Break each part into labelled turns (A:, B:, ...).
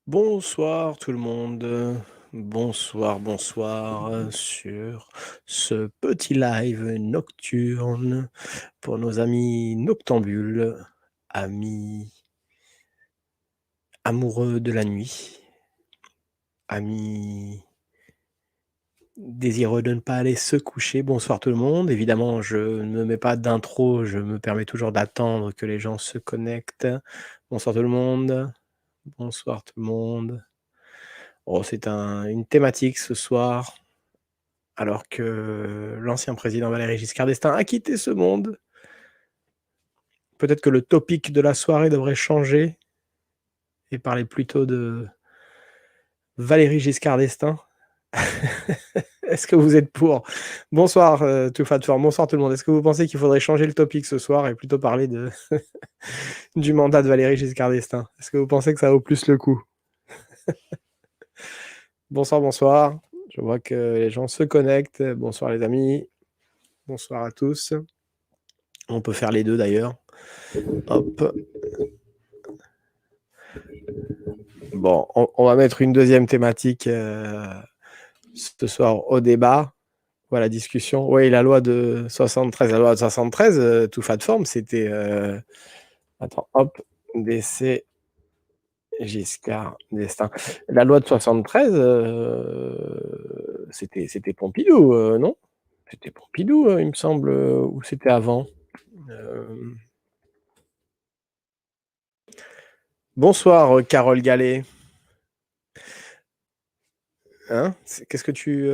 A: Bonsoir tout le monde. Bonsoir, bonsoir sur ce petit live nocturne pour nos amis noctambules, amis amoureux de la nuit, amis désireux de ne pas aller se coucher. Bonsoir tout le monde. Évidemment, je ne me mets pas d'intro, je me permets toujours d'attendre que les gens se connectent. Bonsoir tout le monde. Bonsoir tout le monde. Oh, c'est une thématique ce soir, alors que l'ancien président Valéry Giscard d'Estaing a quitté ce monde. Peut-être que le topic de la soirée devrait changer et parler plutôt de Valéry Giscard d'Estaing. Est-ce que vous êtes pour? Bonsoir, Too Fat Form. Bonsoir tout le monde. Est-ce que vous pensez qu'il faudrait changer le topic ce soir et plutôt parler du mandat de Valéry Giscard d'Estaing? Est-ce que vous pensez que ça vaut plus le coup? Bonsoir, bonsoir. Je vois que les gens se connectent. Bonsoir les amis. Bonsoir à tous. On peut faire les deux d'ailleurs. Hop. Bon, on va mettre une deuxième thématique ce soir au débat ou à la discussion. Oui, la loi de 73. La loi de 73, Too Fat Form, c'était... Attends, hop, décès Giscard d'Estaing. La loi de 73, c'était Pompidou, non? C'était Pompidou, il me semble, ou c'était avant. Bonsoir, Carole Gallet. Hein? Qu'est-ce que tu...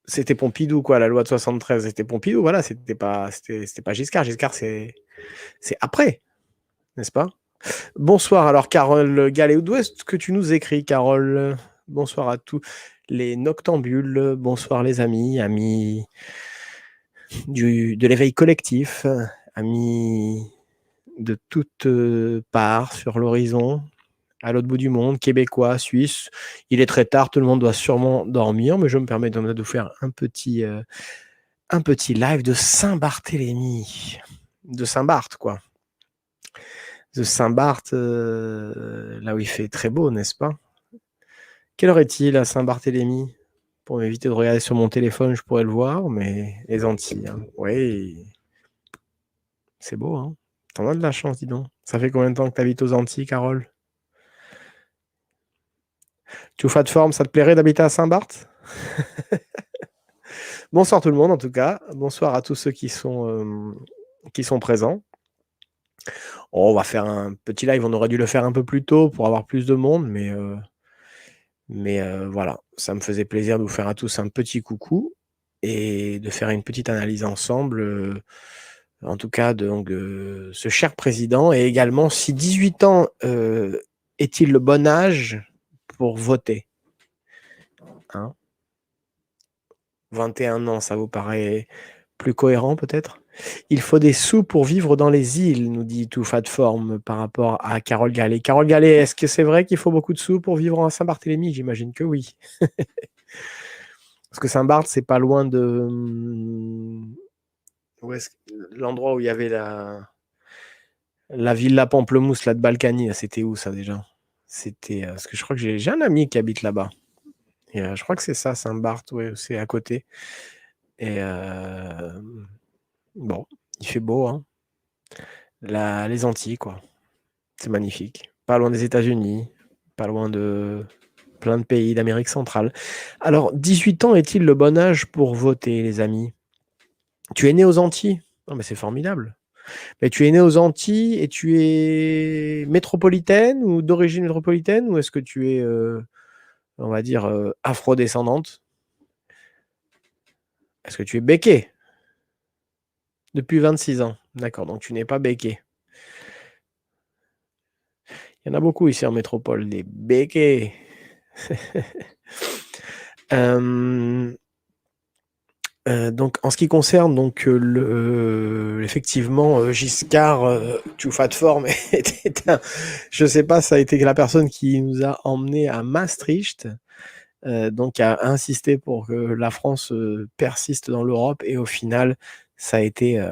A: C'était Pompidou, quoi, la loi de 73. C'était Pompidou, voilà, c'était pas Giscard. Giscard, c'est après, n'est-ce pas? Bonsoir, alors, Carole Gallet. D'où est-ce que tu nous écris, Carole? Bonsoir à tous les noctambules. Bonsoir, les amis de l'éveil collectif, amis de toutes parts sur l'horizon, à l'autre bout du monde, québécois, suisse. Il est très tard, tout le monde doit sûrement dormir, mais je me permets de vous faire un petit live de Saint-Barthélemy. De Saint-Barth, quoi. De Saint-Barth, là où il fait très beau, n'est-ce pas? Quelle heure est-il à Saint-Barthélemy? Pour m'éviter de regarder sur mon téléphone, je pourrais le voir, mais les Antilles, hein. Oui, c'est beau, hein? T'en as de la chance, dis donc. Ça fait combien de temps que t'habites aux Antilles, Carole? Tu fais de forme, ça te plairait d'habiter à Saint-Barth? Bonsoir tout le monde, en tout cas. Bonsoir à tous ceux qui sont présents. Oh, on va faire un petit live. On aurait dû le faire un peu plus tôt pour avoir plus de monde, mais voilà. Ça me faisait plaisir de vous faire à tous un petit coucou et de faire une petite analyse ensemble. En tout cas, donc, ce cher président, et également si 18 ans est-il le bon âge pour voter, hein? 21 ans, ça vous paraît plus cohérent peut-être? Il faut des sous pour vivre dans les îles, nous dit Too Fat Form par rapport à Carole Gallet. Carole Gallet, est-ce que c'est vrai qu'il faut beaucoup de sous pour vivre en Saint-Barthélemy? J'imagine que oui. Parce que Saint-Barth, c'est pas loin de... Où est-ce... L'endroit où il y avait la villa Pamplemousse, là, de Balkany, c'était où ça déjà? C'était... Parce que je crois que j'ai un ami qui habite là-bas. Et je crois que c'est ça, Saint-Barth, ouais, c'est à côté. Et bon, il fait beau, hein. Les Antilles, quoi. C'est magnifique. Pas loin des États-Unis, pas loin de plein de pays d'Amérique centrale. Alors, 18 ans est-il le bon âge pour voter, les amis? Tu es né aux Antilles? Non, mais c'est formidable. Mais tu es né aux Antilles et tu es métropolitaine ou d'origine métropolitaine, ou est-ce que tu es, on va dire, afrodescendante? Est-ce que tu es béquée? Depuis 26 ans. D'accord, donc tu n'es pas béquée. Il y en a beaucoup ici en métropole, des béquets. Donc, en ce qui concerne donc effectivement Giscard, Too Fat Form était je sais pas, ça a été la personne qui nous a emmenés à Maastricht, donc a insisté pour que la France persiste dans l'Europe, et au final ça a été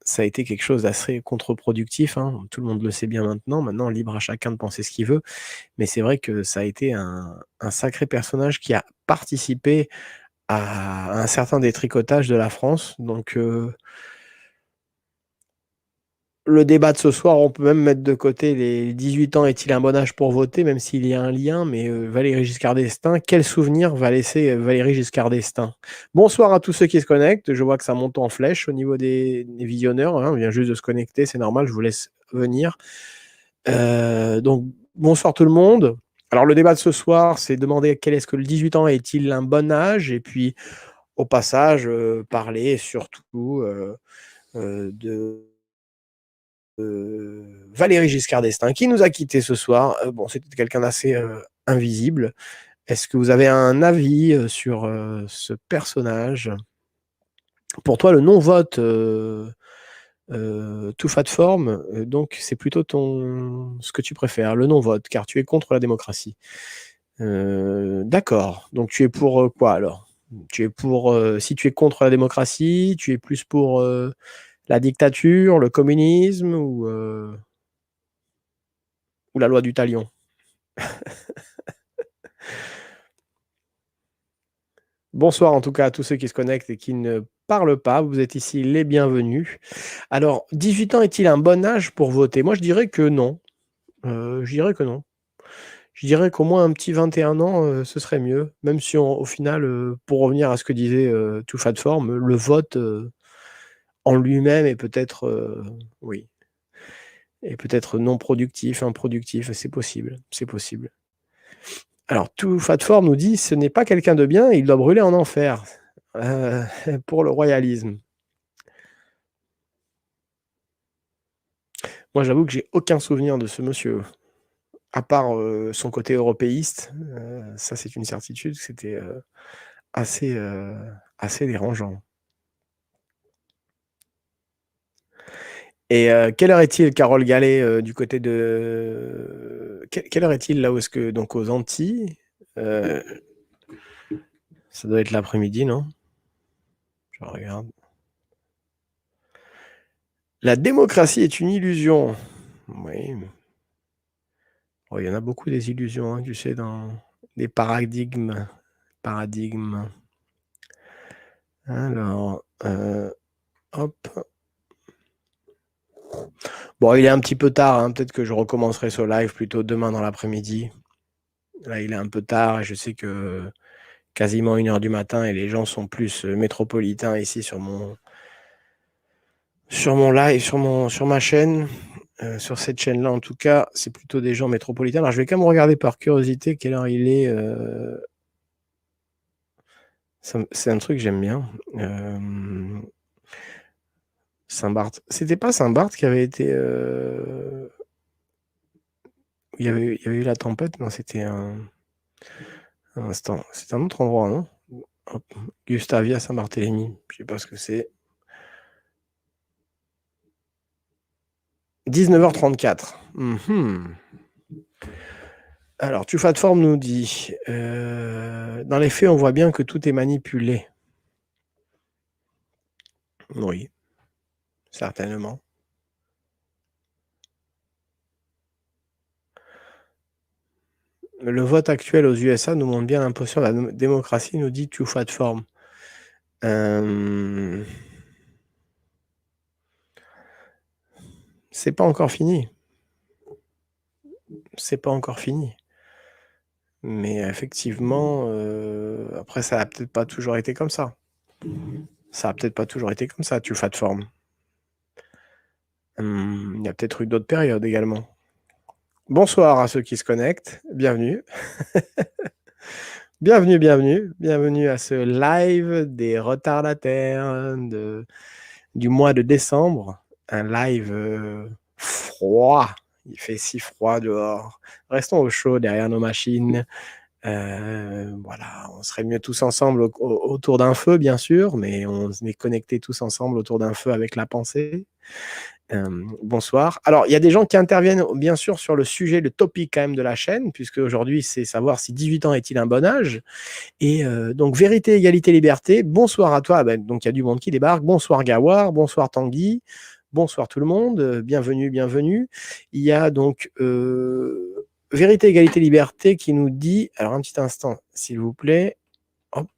A: ça a été quelque chose d'assez contre-productif, hein. Tout le monde le sait bien maintenant. Maintenant, libre à chacun de penser ce qu'il veut. Mais c'est vrai que ça a été un sacré personnage qui a participé à un certain détricotage de la France. Donc, le débat de ce soir, on peut même mettre de côté les 18 ans est-il un bon âge pour voter, même s'il y a un lien, mais Valéry Giscard d'Estaing, quel souvenir va laisser Valéry Giscard d'Estaing? Bonsoir à tous ceux qui se connectent, je vois que ça monte en flèche au niveau des visionneurs, hein, on vient juste de se connecter, c'est normal, je vous laisse venir. Donc, bonsoir tout le monde. Alors, le débat de ce soir, c'est demander quel est-ce que le 18 ans est-il un bon âge, et puis, au passage, parler surtout de Valéry Giscard d'Estaing, qui nous a quittés ce soir. Bon, c'était quelqu'un d'assez invisible. Est-ce que vous avez un avis sur ce personnage? Pour toi, le non-vote, tout fat form, donc c'est plutôt ce que tu préfères, le non-vote, car tu es contre la démocratie. D'accord. Donc tu es pour quoi alors? Tu es pour, si tu es contre la démocratie, tu es plus pour la dictature, le communisme ou la loi du talion? Bonsoir en tout cas à tous ceux qui se connectent et qui ne parlent pas. Vous êtes ici les bienvenus. Alors, 18 ans est-il un bon âge pour voter? Moi, je dirais que non. Je dirais que non. Je dirais qu'au moins un petit 21 ans, ce serait mieux. Même si au final, pour revenir à ce que disait Too Fat Form, le vote en lui-même est peut-être, oui, est peut-être non productif, improductif. C'est possible, c'est possible. Alors, Too Fat Form nous dit ce n'est pas quelqu'un de bien, il doit brûler en enfer. Pour le royalisme. Moi, j'avoue que j'ai aucun souvenir de ce monsieur, à part son côté européiste. Ça, c'est une certitude. C'était assez dérangeant. Et quelle heure est-il, Carole Gallet, du côté de... Quelle heure est-il là où est-ce que... Donc aux Antilles ça doit être l'après-midi, non? Je regarde. La démocratie est une illusion. Oui. Oh, il y en a beaucoup des illusions, hein, tu sais, dans des paradigmes. Alors, hop. Bon, il est un petit peu tard, hein, peut-être que je recommencerai ce live plutôt demain dans l'après-midi. Là, il est un peu tard et je sais que quasiment 1h du matin et les gens sont plus métropolitains ici sur mon live, sur ma chaîne. Sur cette chaîne-là, en tout cas, c'est plutôt des gens métropolitains. Alors, je vais quand même regarder par curiosité quelle heure il est. C'est un truc que j'aime bien. Saint-Barth. C'était pas Saint-Barth qui avait été... il y avait eu la tempête? Non, c'était un instant. C'est un autre endroit, non? Hop. Gustavia Saint-Barthélemy. Je sais pas ce que c'est. 19h34. Alors, Too Fat Form nous dit dans les faits, on voit bien que tout est manipulé. Oui, certainement. Le vote actuel aux USA nous montre bien l'imposition de la démocratie, nous dit Too Fat Form. C'est pas encore fini. C'est pas encore fini. Mais effectivement, après, ça a peut-être pas toujours été comme ça. Ça a peut-être pas toujours été comme ça, Too Fat Form. Il y a peut-être eu d'autres périodes également. Bonsoir à ceux qui se connectent. Bienvenue. Bienvenue à ce live des retardataires du mois de décembre. Un live froid. Il fait si froid dehors. Restons au chaud derrière nos machines. Voilà, on serait mieux tous ensemble autour d'un feu, bien sûr, mais on est connectés tous ensemble autour d'un feu avec la pensée. Bonsoir. Alors, il y a des gens qui interviennent, bien sûr, sur le sujet, le topic quand même de la chaîne, puisque aujourd'hui, c'est savoir si 18 ans est-il un bon âge. Et donc, vérité, égalité, liberté. Bonsoir à toi. Ben, donc, il y a du monde qui débarque. Bonsoir Gawar, bonsoir Tanguy, Bonsoir tout le monde, bienvenue, bienvenue. Il y a donc Vérité, Égalité, Liberté qui nous dit, alors un petit instant s'il vous plaît, hop,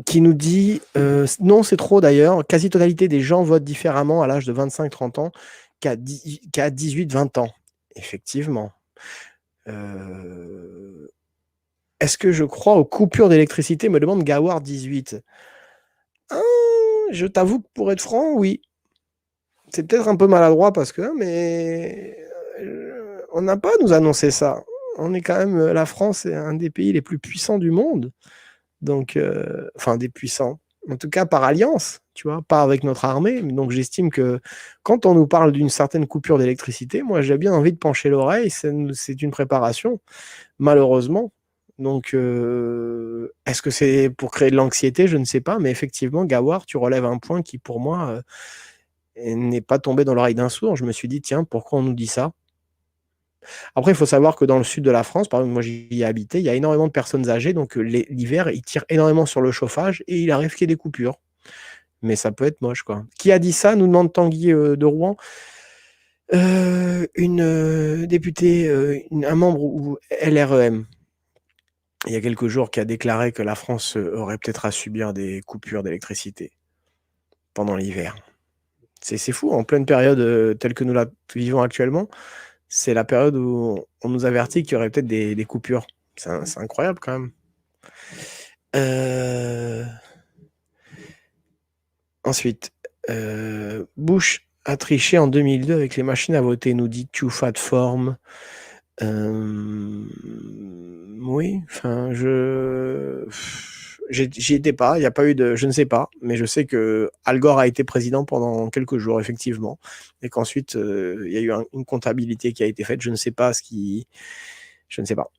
A: qui nous dit, non c'est trop d'ailleurs, quasi-totalité des gens votent différemment à l'âge de 25-30 ans qu'à 18-20 ans. Effectivement. Est-ce que je crois aux coupures d'électricité, me demande Gawar18. Je t'avoue que pour être franc, oui. C'est peut-être un peu maladroit parce que, mais on n'a pas à nous annoncer ça. On est quand même, la France est un des pays les plus puissants du monde. Donc, enfin, des puissants. En tout cas, par alliance, tu vois, pas avec notre armée. Donc, j'estime que quand on nous parle d'une certaine coupure d'électricité, moi, j'ai bien envie de pencher l'oreille. C'est une préparation, malheureusement. Donc, est-ce que c'est pour créer de l'anxiété? Je ne sais pas. Mais effectivement, Gawar, tu relèves un point qui, pour moi, n'est pas tombé dans l'oreille d'un sourd. Je me suis dit, tiens, pourquoi on nous dit ça? Après, il faut savoir que dans le sud de la France, par exemple, moi j'y ai habité, il y a énormément de personnes âgées, donc l'hiver, ils tirent énormément sur le chauffage et il arrive qu'il y ait des coupures. Mais ça peut être moche, quoi. Qui a dit ça? Nous demande Tanguy de Rouen. Une députée, un membre ou LREM, il y a quelques jours, qui a déclaré que la France aurait peut-être à subir des coupures d'électricité pendant l'hiver. C'est fou, en pleine période telle que nous la vivons actuellement, c'est la période où on nous avertit qu'il y aurait peut-être des coupures. C'est incroyable quand même. Ensuite, Bush a triché en 2002 avec les machines à voter, nous dit Tufat Form. Oui, enfin, j'y étais pas, il n'y a pas eu de, je ne sais pas, mais je sais que Al Gore a été président pendant quelques jours, effectivement, et qu'ensuite, il y a eu une comptabilité qui a été faite, je ne sais pas je ne sais pas.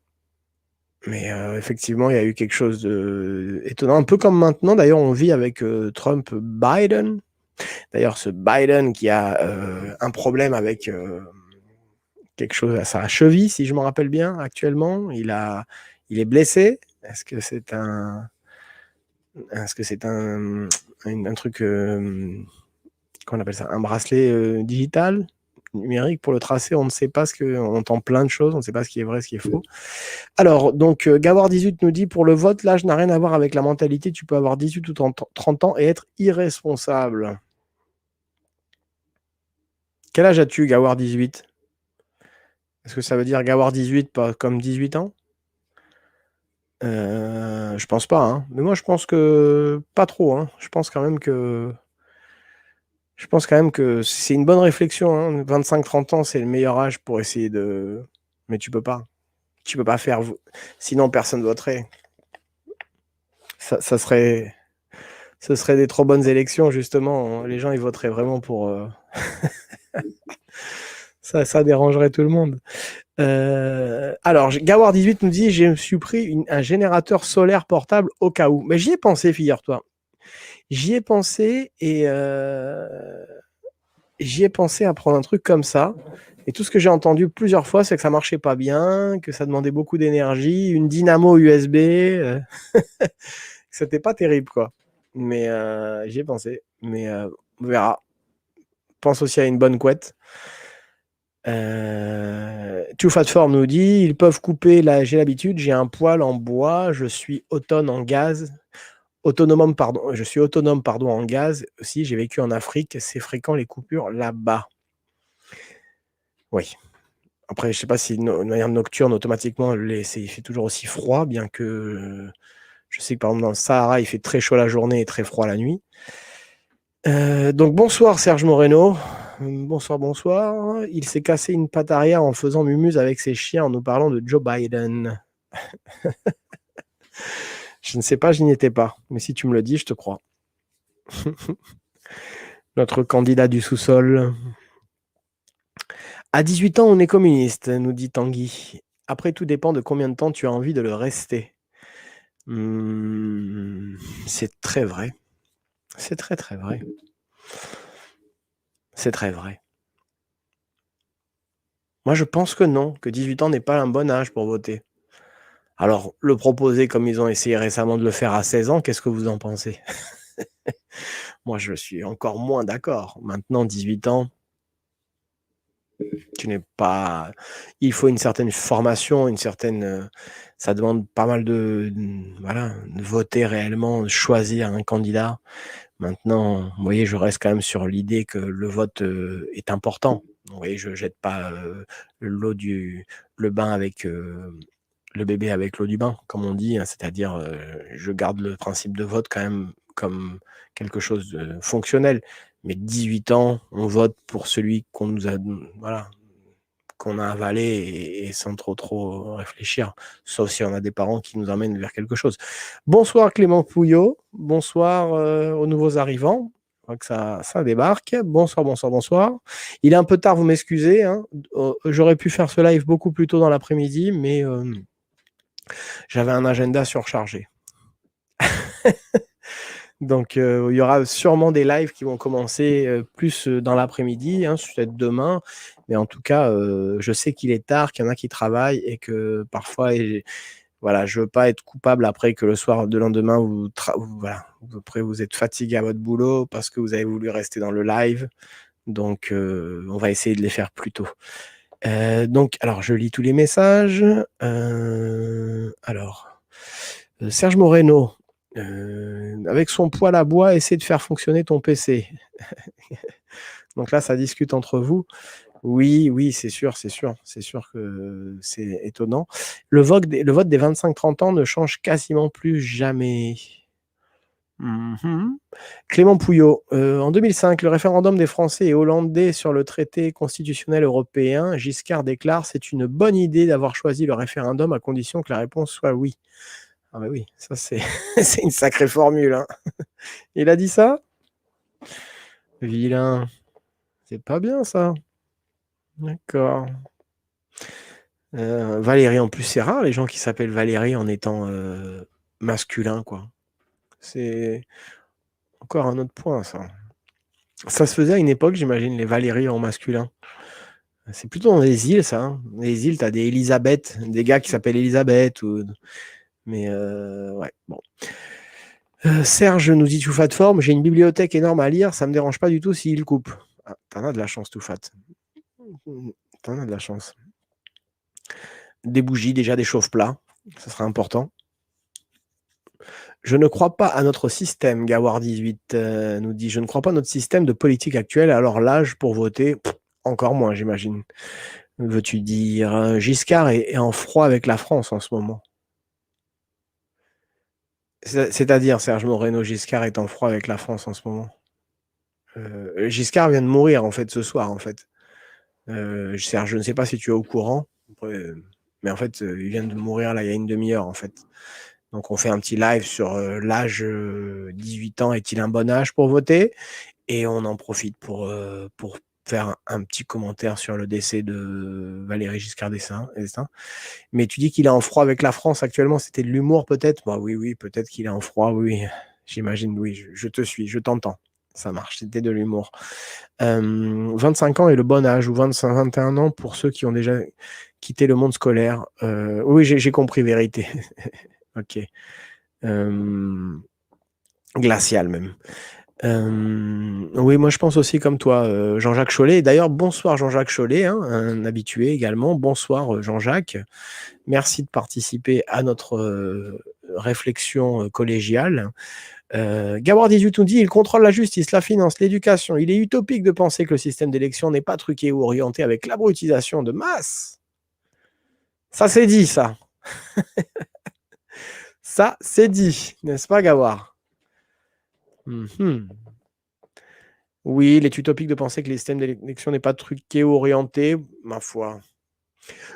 A: Mais effectivement, il y a eu quelque chose d'étonnant, un peu comme maintenant, d'ailleurs, on vit avec Trump-Biden. D'ailleurs, ce Biden qui a un problème avec quelque chose à sa cheville, si je me rappelle bien, actuellement. Il est blessé. Est-ce que c'est un truc, qu'on appelle ça, un bracelet digital, numérique pour le tracer? On ne sait pas on entend plein de choses, on ne sait pas ce qui est vrai, ce qui est faux. Alors, donc, Gawar18 nous dit, pour le vote, l'âge n'a rien à voir avec la mentalité. Tu peux avoir 18 ou 30 ans et être irresponsable. Quel âge as-tu, Gawar18? Est-ce que ça veut dire Gawar18 pas comme 18 ans? Je pense pas, hein. Mais moi, je pense que pas trop, hein. Je pense quand même que c'est une bonne réflexion, hein. 25-30 ans, c'est le meilleur âge pour essayer de. Mais tu peux pas. Tu peux pas faire. Sinon, personne voterait. Ça serait. Ce serait des trop bonnes élections, justement. Les gens, ils voteraient vraiment pour. Ça dérangerait tout le monde. Alors, Gawar18 nous dit, je me suis pris un générateur solaire portable au cas où. Mais j'y ai pensé, figure-toi. J'y ai pensé et j'y ai pensé à prendre un truc comme ça. Et tout ce que j'ai entendu plusieurs fois, c'est que ça marchait pas bien, que ça demandait beaucoup d'énergie, une dynamo USB. C'était pas terrible, quoi. Mais j'y ai pensé. Mais on verra. Pense aussi à une bonne couette. Too Fat Form nous dit, ils peuvent couper, j'ai l'habitude, j'ai un poêle en bois, je suis autonome, en gaz aussi, j'ai vécu en Afrique, c'est fréquent les coupures là-bas. Oui. Après, je sais pas si de manière nocturne, automatiquement, il fait toujours aussi froid, bien que je sais que par exemple dans le Sahara, il fait très chaud la journée et très froid la nuit. Donc bonsoir Serge Moreno. Bonsoir, bonsoir. Il s'est cassé une patte arrière en faisant mumuse avec ses chiens en nous parlant de Joe Biden. Je ne sais pas, je n'y étais pas. Mais si tu me le dis, je te crois. Notre candidat du sous-sol. À 18 ans, on est communiste, nous dit Tanguy. Après, tout dépend de combien de temps tu as envie de le rester. C'est très vrai. C'est très, très vrai. C'est très vrai. Moi, je pense que non, que 18 ans n'est pas un bon âge pour voter. Alors, le proposer comme ils ont essayé récemment de le faire à 16 ans, qu'est-ce que vous en pensez? Moi, je suis encore moins d'accord. Maintenant, 18 ans, tu n'es pas il faut une certaine formation, une certaine, ça demande pas mal voilà, de voter réellement, de choisir un candidat. Maintenant, vous voyez, je reste quand même sur l'idée que le vote, est important. Vous voyez, je jette pas, l'eau du le bain avec, le bébé avec l'eau du bain, comme on dit, hein. C'est-à-dire, je garde le principe de vote quand même comme quelque chose de fonctionnel. Mais 18 ans, on vote pour celui qu'on nous a voilà, qu'on a avalé et sans trop réfléchir, sauf si on a des parents qui nous emmènent vers quelque chose. Bonsoir Clément Pouillot, bonsoir, aux nouveaux arrivants. Je crois que ça débarque. Bonsoir, bonsoir, bonsoir. Il est un peu tard, vous m'excusez, hein. J'aurais pu faire ce live beaucoup plus tôt dans l'après-midi, mais j'avais un agenda surchargé. Donc, il y aura sûrement des lives qui vont commencer, plus, dans l'après-midi, hein, peut-être demain. Mais en tout cas, je sais qu'il est tard, qu'il y en a qui travaillent et que parfois voilà, je veux pas être coupable après que le soir de lendemain voilà, après vous êtes fatigué à votre boulot parce que vous avez voulu rester dans le live. Donc, on va essayer de les faire plus tôt. Donc alors je lis tous les messages. Alors, Serge Moreno, avec son poêle à bois, essaie de faire fonctionner ton PC. Donc là, ça discute entre vous. Oui, oui, c'est sûr que c'est étonnant. Le vote des 25-30 ans ne change quasiment plus jamais. Clément Pouillot, en 2005, le référendum des Français et Hollandais sur le traité constitutionnel européen, Giscard déclare: c'est une bonne idée d'avoir choisi le référendum à condition que la réponse soit oui. Ah bah oui, ça c'est c'est une sacrée formule, hein. Il a dit ça? Vilain. C'est pas bien ça. D'accord. Valérie, en plus, c'est rare les gens qui s'appellent Valérie en étant, masculin, quoi. C'est encore un autre point ça. Ça se faisait à une époque, j'imagine, les Valérie en masculin. C'est plutôt dans les îles ça, hein. Les îles, tu as des Élisabeth, des gars qui s'appellent Élisabeth ou mais ouais, bon. Serge nous dit: «Toufat forme, j'ai une bibliothèque énorme à lire, ça me dérange pas du tout s'il coupe». Ah, tu en as de la chance Toufat. Tu en as de la chance. Des bougies, déjà des chauffe-plats, ça sera important. Je ne crois pas à notre système, Gawar18 nous dit: «Je ne crois pas à notre système de politique actuel, alors l'âge pour voter, encore moins j'imagine». Veux-tu dire? Giscard est en froid avec la France en ce moment. C'est-à-dire Serge Moreno, Giscard est en froid avec la France en ce moment? Giscard vient de mourir en fait ce soir en fait. Serge, je ne sais pas si tu es au courant, mais en fait, il vient de mourir là il y a une demi-heure en fait. Donc on fait un petit live sur, l'âge, 18 ans est-il un bon âge pour voter? Et on en profite pour faire un petit commentaire sur le décès de Valéry Giscard d'Estaing. Mais tu dis qu'il est en froid avec la France actuellement, c'était de l'humour peut-être? Bah oui, peut-être qu'il est en froid, oui, j'imagine, oui, je te suis, je t'entends. Ça marche, c'était de l'humour. 25 ans est le bon âge ou 21 ans pour ceux qui ont déjà quitté le monde scolaire. Oui, j'ai compris, vérité. OK. Glacial même. Oui, moi je pense aussi comme toi, Jean-Jacques Chollet. D'ailleurs, bonsoir Jean-Jacques Chollet, hein, un habitué également. Bonsoir Jean-Jacques. Merci de participer à notre réflexion collégiale. Gawar18 nous dit: il contrôle la justice, la finance, l'éducation. Il est utopique de penser que le système d'élection n'est pas truqué ou orienté avec l'abrutisation de masse. Ça c'est dit, ça. Ça c'est dit, n'est-ce pas, Gawar? Oui, il est utopique de penser que le système d'élection n'est pas truqué ou orienté. Ma foi.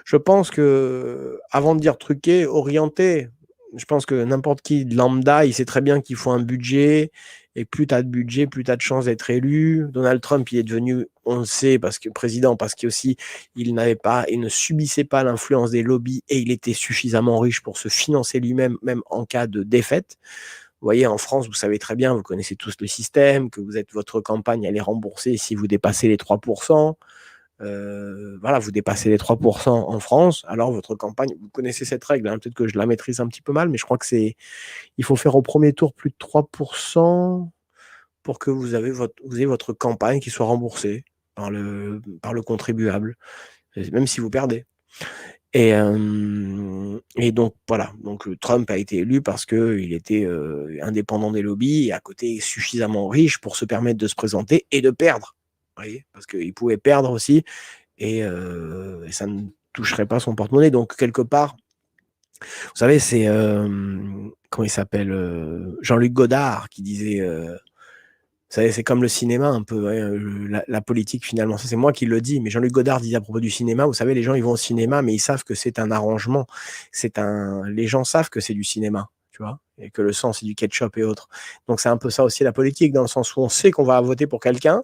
A: Je pense que, avant de dire truqué, orienté, je pense que n'importe qui de lambda, il sait très bien qu'il faut un budget. Et plus tu as de budget, plus tu as de chances d'être élu. Donald Trump, il est devenu, on le sait, parce que président, parce qu'aussi, il ne subissait pas l'influence des lobbies et il était suffisamment riche pour se financer lui-même, même en cas de défaite. Vous voyez, en France, vous savez très bien, vous connaissez tous le système, que votre campagne, elle est remboursée si vous dépassez les 3%. Voilà, vous dépassez les 3% en France, alors votre campagne, vous connaissez cette règle, hein, peut-être que je la maîtrise un petit peu mal, mais je crois que il faut faire au premier tour plus de 3% pour que vous ayez votre campagne qui soit remboursée par le contribuable, même si vous perdez. Et donc voilà, donc Trump a été élu parce qu'il était indépendant des lobbies et à côté suffisamment riche pour se permettre de se présenter et de perdre. Vous voyez, parce qu'il pouvait perdre aussi et ça ne toucherait pas son porte-monnaie. Donc quelque part, vous savez, c'est comment il s'appelle, Jean-Luc Godard qui disait vous savez, c'est comme le cinéma un peu, ouais, la politique finalement. Ça, c'est moi qui le dis, mais Jean-Luc Godard disait à propos du cinéma, vous savez, les gens, ils vont au cinéma, mais ils savent que c'est un arrangement. Les gens savent que c'est du cinéma, tu vois, et que le sang, c'est du ketchup et autres. Donc, c'est un peu ça aussi la politique, dans le sens où on sait qu'on va voter pour quelqu'un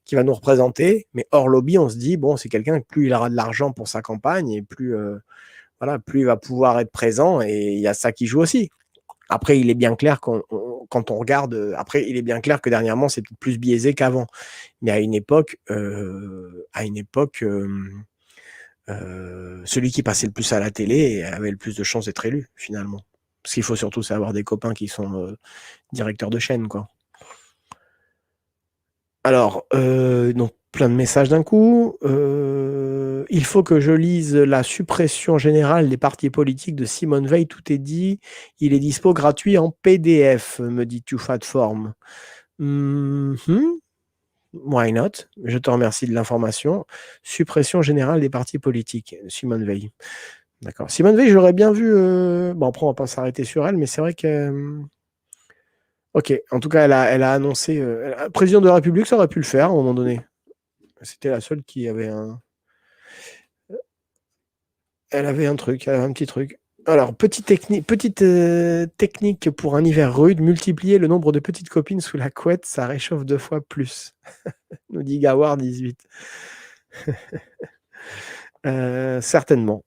A: qui va nous représenter, mais hors lobby, on se dit, bon, c'est quelqu'un, plus il aura de l'argent pour sa campagne, et plus, voilà, plus il va pouvoir être présent, et il y a ça qui joue aussi. Après, il est bien clair quand on regarde, après, il est bien clair que dernièrement, c'est plus biaisé qu'avant. Mais à une époque, celui qui passait le plus à la télé avait le plus de chances d'être élu, finalement. Parce qu'il faut surtout savoir des copains qui sont directeurs de chaîne, quoi. Alors, donc plein de messages d'un coup. Il faut que je lise la suppression générale des partis politiques de Simone Veil. Tout est dit. Il est dispo gratuit en PDF, me dit Tufatform. Why not? Je te remercie de l'information. Suppression générale des partis politiques, Simone Veil. D'accord. Simone Veil, j'aurais bien vu. Bon, après, on va pas s'arrêter sur elle, mais c'est vrai que. Ok, en tout cas, elle a annoncé. Président de la République, ça aurait pu le faire à un moment donné. C'était la seule qui avait un. Elle avait un truc, elle avait un petit truc. Alors, petite technique pour un hiver rude, multiplier le nombre de petites copines sous la couette, ça réchauffe 2 fois plus. Nous dit Gawar 18. Certainement.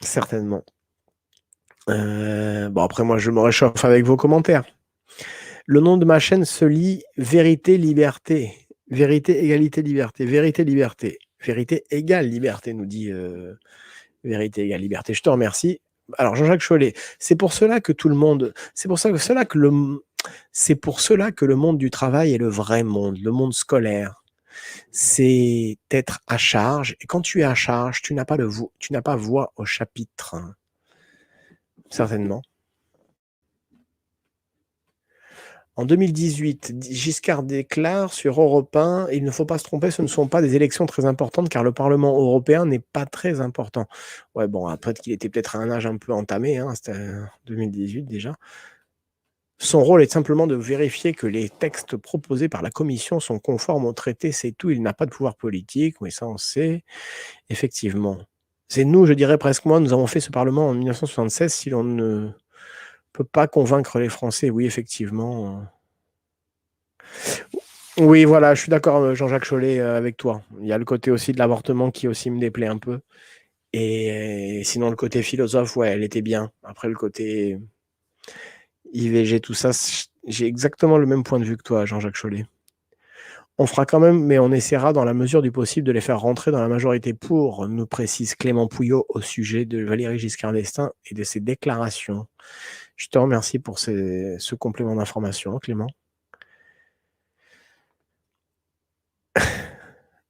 A: Certainement. Bon, après, moi, je me réchauffe avec vos commentaires. Le nom de ma chaîne se lit Vérité, Liberté. Vérité, égalité, liberté. Vérité, liberté. Vérité égale liberté, nous dit Vérité égale liberté. Je te remercie. Alors, Jean-Jacques Chollet, c'est pour cela que tout le monde. C'est pour cela que le monde du travail est le vrai monde, le monde scolaire. C'est être à charge. Et quand tu es à charge, tu n'as pas voix au chapitre. Certainement. En 2018, Giscard déclare sur Europe 1, il ne faut pas se tromper, ce ne sont pas des élections très importantes car le Parlement européen n'est pas très important. Ouais, bon, après qu'il était peut-être à un âge un peu entamé, hein, c'était 2018 déjà. Son rôle est simplement de vérifier que les textes proposés par la Commission sont conformes au traité, c'est tout. Il n'a pas de pouvoir politique, oui, ça on sait, effectivement. C'est nous, je dirais presque moi, nous avons fait ce Parlement en 1976 si l'on ne peut pas convaincre les Français, oui, effectivement. Oui, voilà, je suis d'accord, Jean-Jacques Chollet, avec toi. Il y a le côté aussi de l'avortement qui aussi me déplaît un peu. Et sinon, le côté philosophe, ouais, elle était bien. Après, le côté IVG, tout ça, j'ai exactement le même point de vue que toi, Jean-Jacques Chollet. On fera quand même, mais on essaiera dans la mesure du possible de les faire rentrer dans la majorité pour, nous précise Clément Pouillot au sujet de Valéry Giscard d'Estaing et de ses déclarations. Je te remercie pour ce complément d'information, Clément.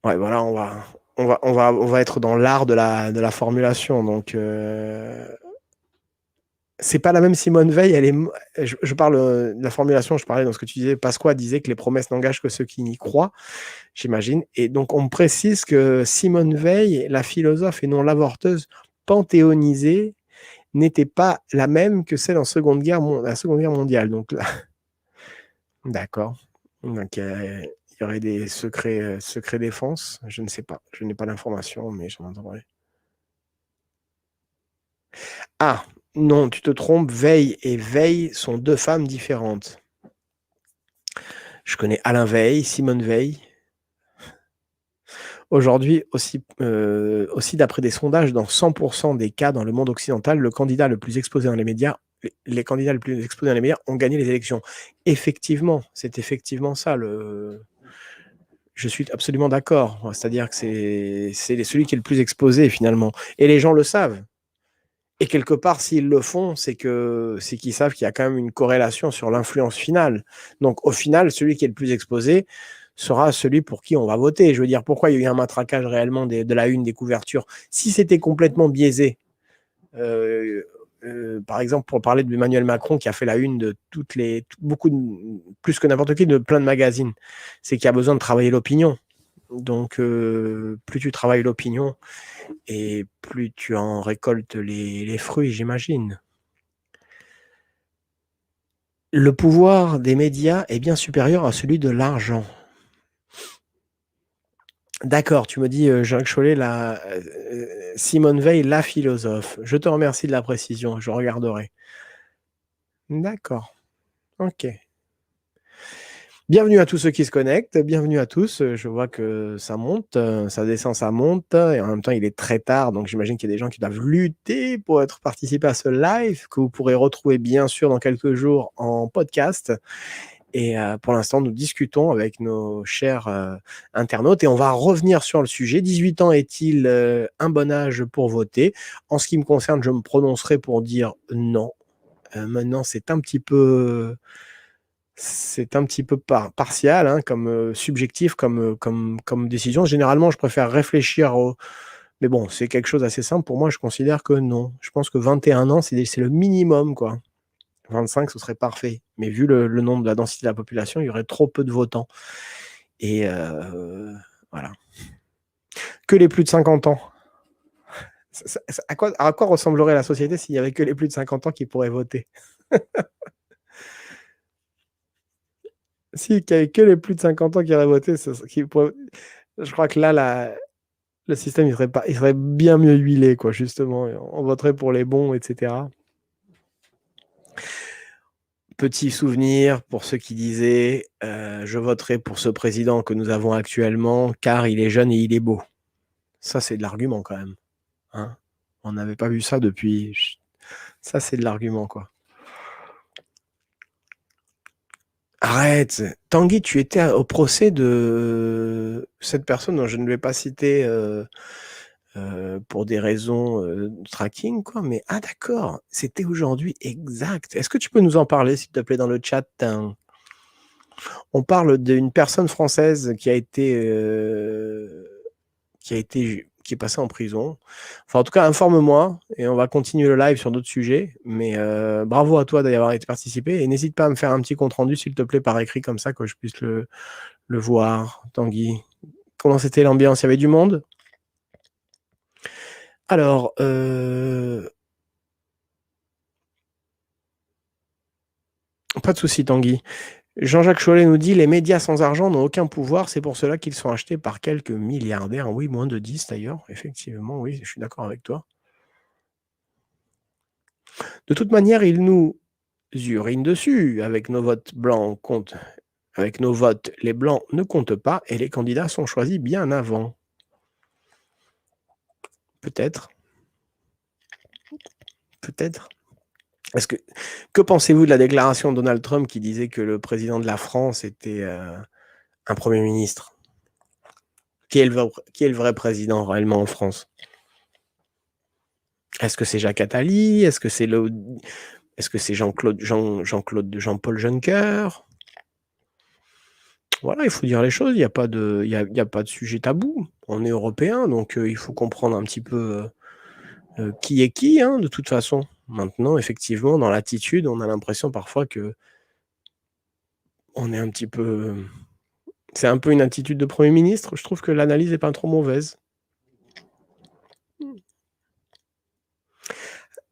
A: Ouais, voilà, on va être dans l'art de la formulation. Donc, c'est pas la même Simone Veil. Je parle de la formulation. Je parlais dans ce que tu disais. Pasqua disait que les promesses n'engagent que ceux qui y croient, j'imagine. Et donc, on me précise que Simone Veil, la philosophe et non l'avorteuse panthéonisée, n'était pas la même que celle en la Seconde Guerre mondiale. Donc là, d'accord. Donc, il y aurait des secrets défense. Je ne sais pas. Je n'ai pas l'information, mais j'en entends parler. Ah, non, tu te trompes. Veil et Veil sont 2 femmes différentes. Je connais Alain Veil, Simone Veil. Aujourd'hui, aussi d'après des sondages, dans 100% des cas dans le monde occidental, le candidat le plus exposé dans les médias, les candidats les plus exposés dans les médias ont gagné les élections. Effectivement, c'est effectivement ça. Je suis absolument d'accord. C'est-à-dire que c'est celui qui est le plus exposé finalement. Et les gens le savent. Et quelque part, s'ils le font, c'est qu'ils savent qu'il y a quand même une corrélation sur l'influence finale. Donc, au final, celui qui est le plus exposé sera celui pour qui on va voter. Je veux dire, pourquoi il y a eu un matraquage réellement de la une des couvertures? Si c'était complètement biaisé, par exemple, pour parler d'Emmanuel Macron qui a fait la une de plus que n'importe qui, de plein de magazines, c'est qu'il y a besoin de travailler l'opinion. Donc, plus tu travailles l'opinion, et plus tu en récoltes les fruits, j'imagine. Le pouvoir des médias est bien supérieur à celui de l'argent. D'accord, tu me dis, Jacques Chollet, Simone Veil, la philosophe. Je te remercie de la précision, je regarderai. D'accord, ok. Bienvenue à tous ceux qui se connectent, bienvenue à tous. Je vois que ça monte, ça descend, ça monte, et en même temps il est très tard, donc j'imagine qu'il y a des gens qui doivent lutter pour participer à ce live, que vous pourrez retrouver bien sûr dans quelques jours en podcast. Et pour l'instant, nous discutons avec nos chers internautes et on va revenir sur le sujet. 18 ans est-il un bon âge pour voter? En ce qui me concerne, je me prononcerai pour dire non. Maintenant, c'est un petit peu partial, hein, comme subjectif, comme décision. Généralement, je préfère réfléchir mais bon, c'est quelque chose d'assez simple. Pour moi, je considère que non. Je pense que 21 ans, c'est le minimum, quoi. 25, ce serait parfait. Mais vu le nombre de la densité de la population, il y aurait trop peu de votants. Et voilà. Que les plus de 50 ans. À quoi ressemblerait la société s'il n'y avait que les plus de 50 ans qui pourraient voter? Si, qu'il n'y avait que les plus de 50 ans qui auraient voté, je crois que là, le système il serait bien mieux huilé, quoi, justement. On voterait pour les bons, etc. Petit souvenir pour ceux qui disaient je voterai pour ce président que nous avons actuellement car il est jeune et il est beau. Ça, c'est de l'argument quand même. Hein, on n'avait pas vu ça depuis. Ça, c'est de l'argument, quoi. Arrête. Tanguy, tu étais au procès de cette personne dont je ne vais pas citer pour des raisons de tracking, quoi. Mais d'accord, c'était aujourd'hui, exact. Est-ce que tu peux nous en parler, s'il te plaît, dans le chat? On parle d'une personne française qui est passée en prison. Enfin, en tout cas, informe-moi et on va continuer le live sur d'autres sujets. Mais bravo à toi d'y avoir été participé et n'hésite pas à me faire un petit compte rendu, s'il te plaît, par écrit comme ça, que je puisse le voir. Tanguy, comment c'était l'ambiance? Il y avait du monde? Alors, pas de souci, Tanguy. Jean-Jacques Chollet nous dit: les médias sans argent n'ont aucun pouvoir, c'est pour cela qu'ils sont achetés par quelques milliardaires. Oui, moins de 10 d'ailleurs, effectivement, oui, je suis d'accord avec toi. De toute manière, ils nous urinent dessus. Avec nos votes blancs, avec nos votes, les blancs ne comptent pas et les candidats sont choisis bien avant. Peut-être. Peut-être. Que pensez-vous de la déclaration de Donald Trump qui disait que le président de la France était un Premier ministre? Qui est le vrai président réellement en France? Est-ce que c'est Jacques Attali? Est-ce que c'est Jean-Paul Juncker? Voilà, il faut dire les choses. Il n'y a pas de sujet tabou. On est européen, donc il faut comprendre un petit peu qui est qui, hein, de toute façon. Maintenant, effectivement, dans l'attitude, on a l'impression parfois que on est un petit peu. C'est un peu une attitude de Premier ministre. Je trouve que l'analyse n'est pas trop mauvaise.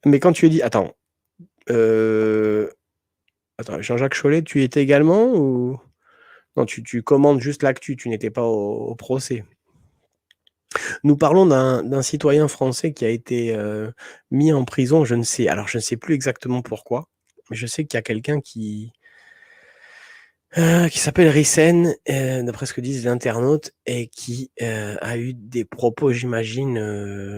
A: Mais quand tu es dit, attends, Jean-Jacques Chollet, tu y étais également ou non? Tu commandes juste l'actu, tu n'étais pas au procès. Nous parlons d'un citoyen français qui a été mis en prison. Je ne sais plus exactement pourquoi, mais je sais qu'il y a quelqu'un qui s'appelle Rissen, d'après ce que disent les internautes, et qui a eu des propos, j'imagine,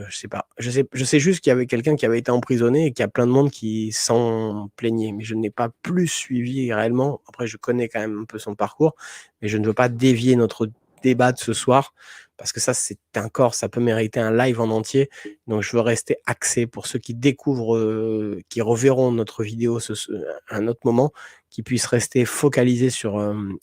A: je sais pas. Je sais juste qu'il y avait quelqu'un qui avait été emprisonné et qu'il y a plein de monde qui s'en plaignait, mais je n'ai pas plus suivi réellement. Après, je connais quand même un peu son parcours, mais je ne veux pas dévier notre débat de ce soir, parce que ça, c'est encore, ça peut mériter un live en entier. Donc, je veux rester axé pour ceux qui découvrent, qui reverront notre vidéo à un autre moment, qui puissent rester focalisés sur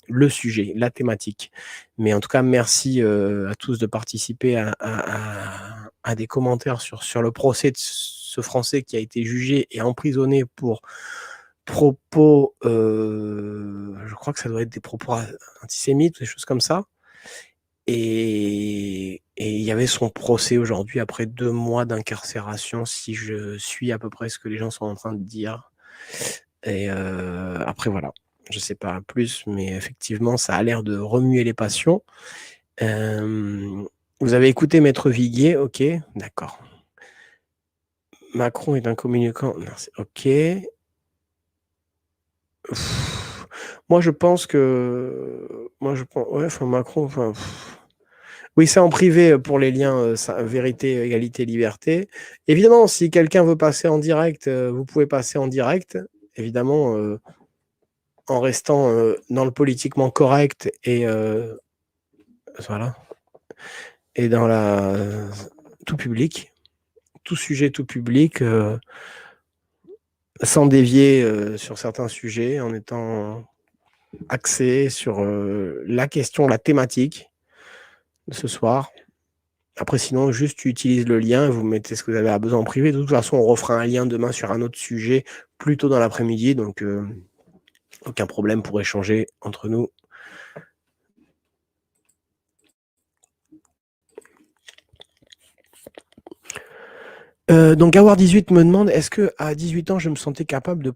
A: le sujet, la thématique. Mais en tout cas, merci à tous de participer à des commentaires sur le procès de ce Français qui a été jugé et emprisonné pour propos, je crois que ça doit être des propos antisémites ou des choses comme ça. Et il y avait son procès aujourd'hui après 2 mois d'incarcération, si je suis à peu près ce que les gens sont en train de dire. Et après voilà, je sais pas plus, mais effectivement, ça a l'air de remuer les passions. Vous avez écouté Maître Viguier, OK, d'accord. Macron est un communicant, merci, OK. Moi, je pense ouais, enfin Macron, enfin. Oui, c'est en privé pour les liens vérité, égalité, liberté. Évidemment, si quelqu'un veut passer en direct, vous pouvez passer en direct, évidemment, en restant dans le politiquement correct et voilà, et dans tout public, tout sujet, tout public, sans dévier sur certains sujets, en étant axé sur la question, la thématique de ce soir. Après, sinon, juste tu utilises le lien, vous mettez ce que vous avez besoin en privé. De toute façon, on refera un lien demain sur un autre sujet, plus tôt dans l'après-midi, donc aucun problème pour échanger entre nous. Donc Gawar18 me demande, est-ce qu'à 18 ans, je me sentais capable de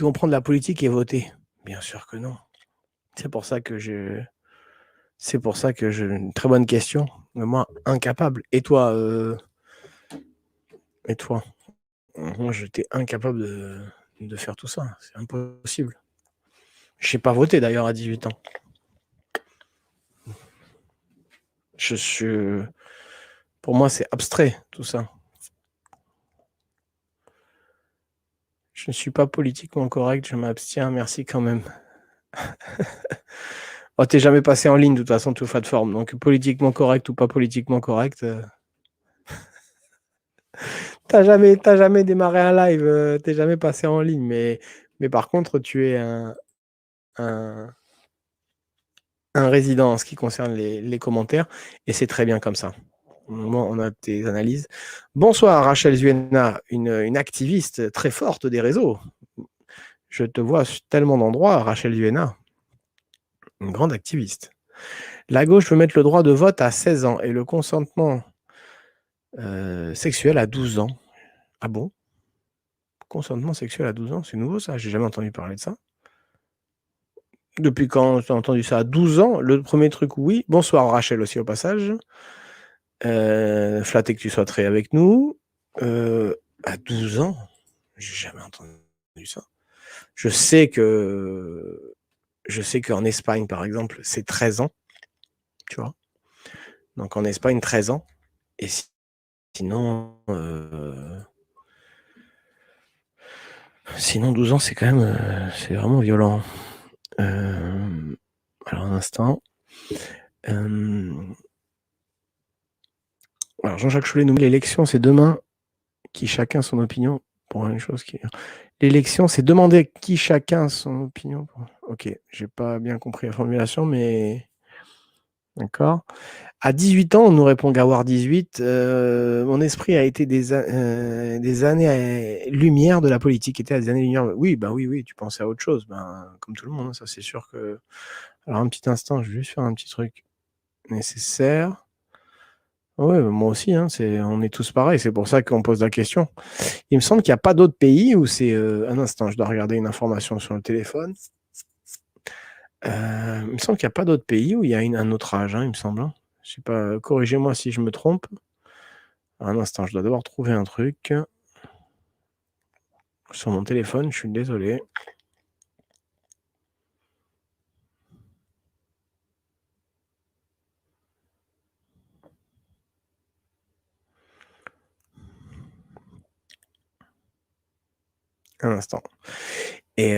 A: comprendre la politique et voter? Bien sûr que non. C'est pour ça que une très bonne question. Mais moi, incapable. Et toi Moi, j'étais incapable de faire tout ça. C'est impossible. Je sais pas voter d'ailleurs à 18 ans. Pour moi, c'est abstrait tout ça. Je ne suis pas politiquement correct, je m'abstiens, merci quand même. Oh, t'es jamais passé en ligne de toute façon, toute plateforme. Donc politiquement correct ou pas politiquement correct, t'as jamais démarré un live, t'es jamais passé en ligne. Mais par contre, tu es un résident en ce qui concerne les commentaires, et c'est très bien comme ça. On a tes analyses. Bonsoir Rachel Zuena, une activiste très forte des réseaux. Je te vois sur tellement d'endroits, Rachel Zuena. Une grande activiste. La gauche veut mettre le droit de vote à 16 ans et le consentement sexuel à 12 ans. Ah bon? Consentement sexuel à 12 ans, c'est nouveau ça, j'ai jamais entendu parler de ça. Depuis quand tu as entendu ça? À 12 ans? Le premier truc, oui. Bonsoir Rachel aussi au passage. Flatté que tu sois très avec nous. À 12 ans? J'ai jamais entendu ça. Je sais qu'en Espagne, par exemple, c'est 13 ans. Tu vois? Donc en Espagne, 13 ans. Et sinon, 12 ans, c'est quand même, c'est vraiment violent. Alors un instant. Alors Jean-Jacques Chollet nous dit l'élection, c'est demain, qui chacun son opinion pour une chose qui. L'élection, c'est demander qui chacun son opinion. Ok, j'ai pas bien compris la formulation, mais d'accord. À 18 ans, on nous répond Gawar 18, mon esprit a été des années-lumière de la politique, était à des années-lumière. Oui, ben oui, tu pensais à autre chose, comme tout le monde, ça c'est sûr que. Alors un petit instant, je vais juste faire un petit truc nécessaire. Ouais, moi aussi, on est tous pareils, c'est pour ça qu'on pose la question. Il me semble qu'il n'y a pas d'autres pays où c'est. Un instant, je dois regarder une information sur le téléphone. Il me semble qu'il n'y a pas d'autres pays où il y a un autre âge, il me semble. Je sais pas, corrigez-moi si je me trompe. Un instant, je dois d'abord trouver un truc sur mon téléphone, je suis désolé. Un instant. Et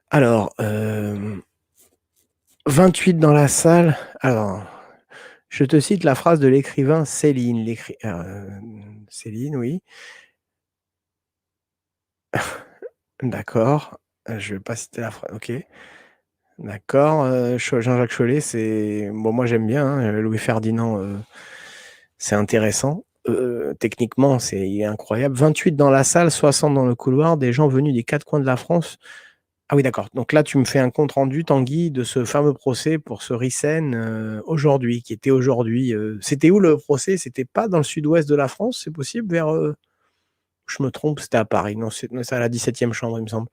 A: alors, 28 dans la salle. Alors, je te cite la phrase de l'écrivain Céline. Céline, oui. D'accord. Je vais pas citer la phrase. OK. D'accord. Jean-Jacques Chollet, c'est bon, moi j'aime bien, hein, Louis Ferdinand, c'est intéressant. Techniquement, il est incroyable. 28 dans la salle, 60 dans le couloir, des gens venus des 4 coins de la France. Ah oui, d'accord. Donc là, tu me fais un compte rendu, Tanguy, de ce fameux procès pour ce Rissen, aujourd'hui, qui était aujourd'hui. C'était où le procès? C'était pas dans le sud-ouest de la France, c'est possible? Je me trompe, c'était à Paris. Non, c'est à la 17e chambre, il me semble.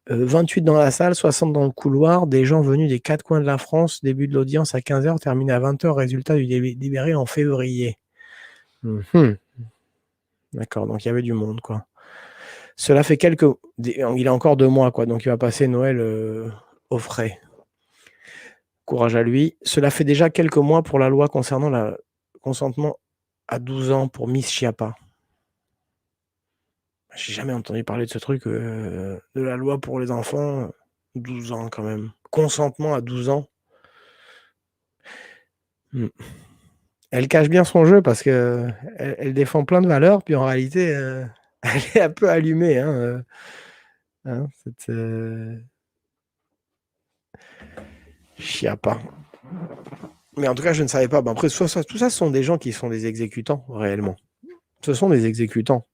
A: 28 dans la salle, 60 dans le couloir, des gens venus des 4 coins de la France. Début de l'audience à 15h, terminé à 20h, résultat du délibéré en février. D'accord, donc il y avait du monde, quoi. Cela fait il a encore 2 mois, quoi, donc il va passer Noël au frais. Courage à lui. Cela fait déjà quelques mois pour la loi concernant le consentement à 12 ans pour Miss Chiappa. J'ai jamais entendu parler de ce truc, de la loi pour les enfants, 12 ans quand même. Consentement à 12 ans. Elle cache bien son jeu parce qu'elle défend plein de valeurs, puis en réalité, elle est un peu allumée, hein, cette Chiappa. Mais en tout cas, je ne savais pas. Après, tout ça, ce sont des gens qui sont des exécutants, réellement. Ce sont des exécutants.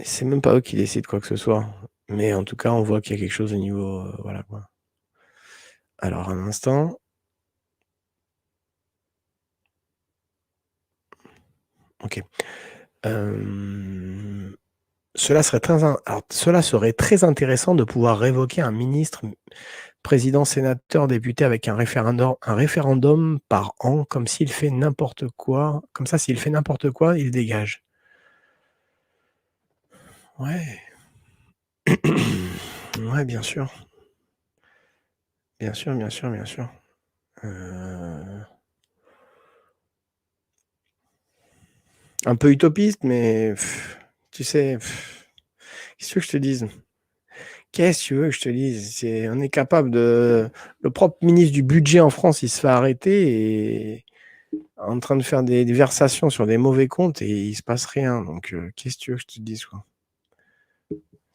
A: C'est même pas eux qui décident quoi que ce soit. Mais en tout cas, on voit qu'il y a quelque chose au niveau, voilà, quoi. Alors, un instant. OK. Cela serait très intéressant de pouvoir révoquer un ministre, président, sénateur, député avec un référendum par an, comme ça, s'il fait n'importe quoi, il dégage. Ouais. Ouais, bien sûr. Bien sûr, bien sûr, bien sûr. Un peu utopiste, mais tu sais, qu'est-ce que je te dise? Qu'est-ce que tu veux que je te dise? On est capable de... Le propre ministre du budget en France, il se fait arrêter et en train de faire des versations sur des mauvais comptes et il se passe rien. Donc, qu'est-ce que tu veux que je te dise, quoi?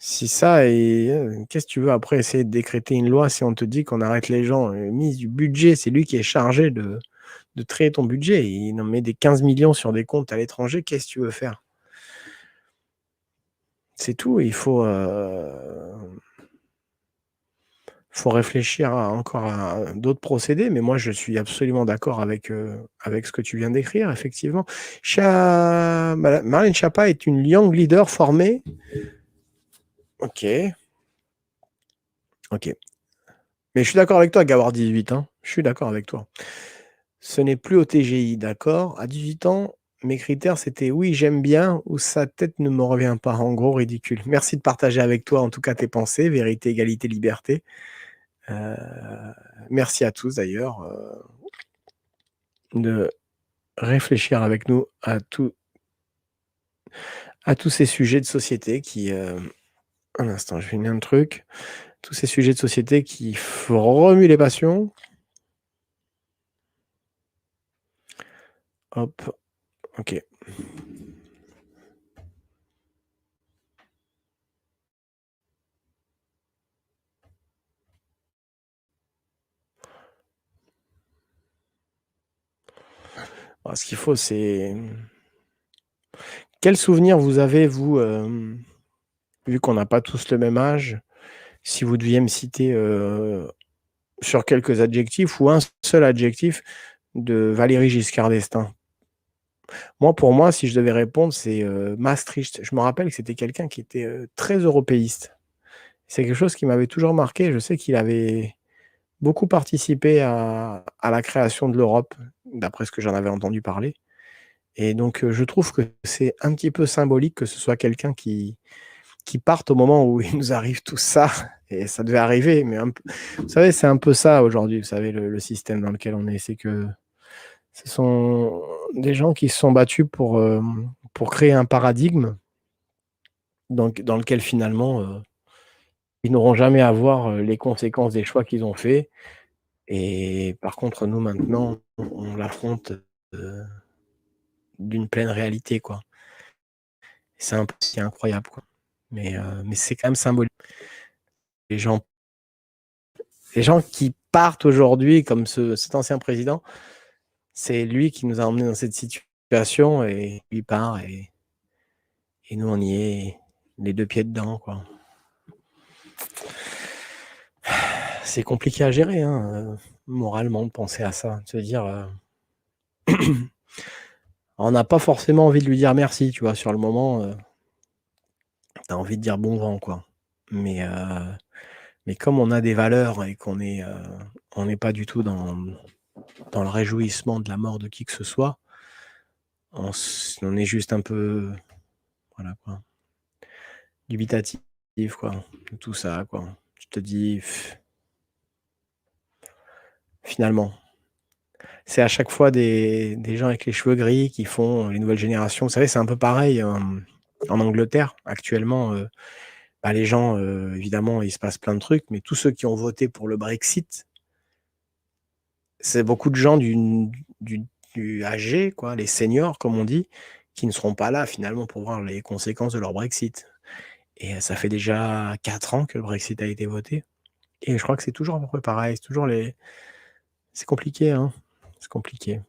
A: Si ça et qu'est-ce que tu veux après essayer de décréter une loi si on te dit qu'on arrête les gens? Le ministre du budget, c'est lui qui est chargé de trier ton budget. Il en met des 15 millions sur des comptes à l'étranger. Qu'est-ce que tu veux faire? C'est tout. Il faut réfléchir encore à d'autres procédés, mais moi je suis absolument d'accord avec ce que tu viens d'écrire, effectivement. Marlène Schiappa est une young leader formée. Ok. Mais je suis d'accord avec toi, Gawar 18, hein. Je suis d'accord avec toi. Ce n'est plus au TGI, d'accord. À 18 ans, mes critères, c'était oui, j'aime bien ou sa tête ne me revient pas. En gros, ridicule. Merci de partager avec toi, en tout cas, tes pensées. Vérité, égalité, liberté. Merci à tous, d'ailleurs, de réfléchir avec nous à tous ces sujets de société qui... un instant, je finis un truc. Tous ces sujets de société qui remuent les passions. Hop, ok. Alors, ce qu'il faut, c'est... Quel souvenir vous avez, vous, vu qu'on n'a pas tous le même âge, si vous deviez me citer sur quelques adjectifs ou un seul adjectif de Valéry Giscard d'Estaing? Moi, pour moi, si je devais répondre, c'est Maastricht. Je me rappelle que c'était quelqu'un qui était très européiste. C'est quelque chose qui m'avait toujours marqué. Je sais qu'il avait beaucoup participé à la création de l'Europe, d'après ce que j'en avais entendu parler. Et donc, je trouve que c'est un petit peu symbolique que ce soit quelqu'un qui parte au moment où il nous arrive tout ça. Et ça devait arriver, mais vous savez, c'est un peu ça aujourd'hui, vous savez, le système dans lequel on est. C'est que ce sont des gens qui se sont battus pour créer un paradigme dans lequel finalement Ils n'auront jamais à voir, les conséquences des choix qu'ils ont faits et par contre, nous, maintenant, on l'affronte, heu, d'une pleine réalité, quoi. C'est un peu c'est incroyable, quoi. Mais c'est quand même symbolique. Les gens les gens qui partent aujourd'hui comme cet ancien président, c'est lui qui nous a emmenés dans cette situation et lui part et nous, on y est les 2 pieds dedans, quoi. C'est compliqué à gérer, hein, moralement de penser à ça, de se dire, on n'a pas forcément envie de lui dire merci, tu vois? Sur le moment, tu as envie de dire: «Bon vent», quoi. Mais heu, mais comme on a des valeurs et on n'est pas du tout dans le réjouissement de la mort de qui que ce soit, on est juste un peu, voilà, quoi, dubitatif, quoi, de tout ça, quoi. Tu te dis: «Finalement». C'est à chaque fois des gens avec les cheveux gris qui font les nouvelles générations. Vous savez, c'est un peu pareil, en Angleterre actuellement, bah, les gens, évidemment, il se passe plein de trucs, mais tous ceux qui ont voté pour le Brexit, c'est beaucoup de gens du du âgés, quoi, les seniors comme on dit, qui ne seront pas là finalement pour voir les conséquences de leur Brexit et ça fait déjà 4 ans que le Brexit a été voté et je crois que c'est toujours à peu près pareil, c'est toujours les c'est compliqué, hein, c'est compliqué.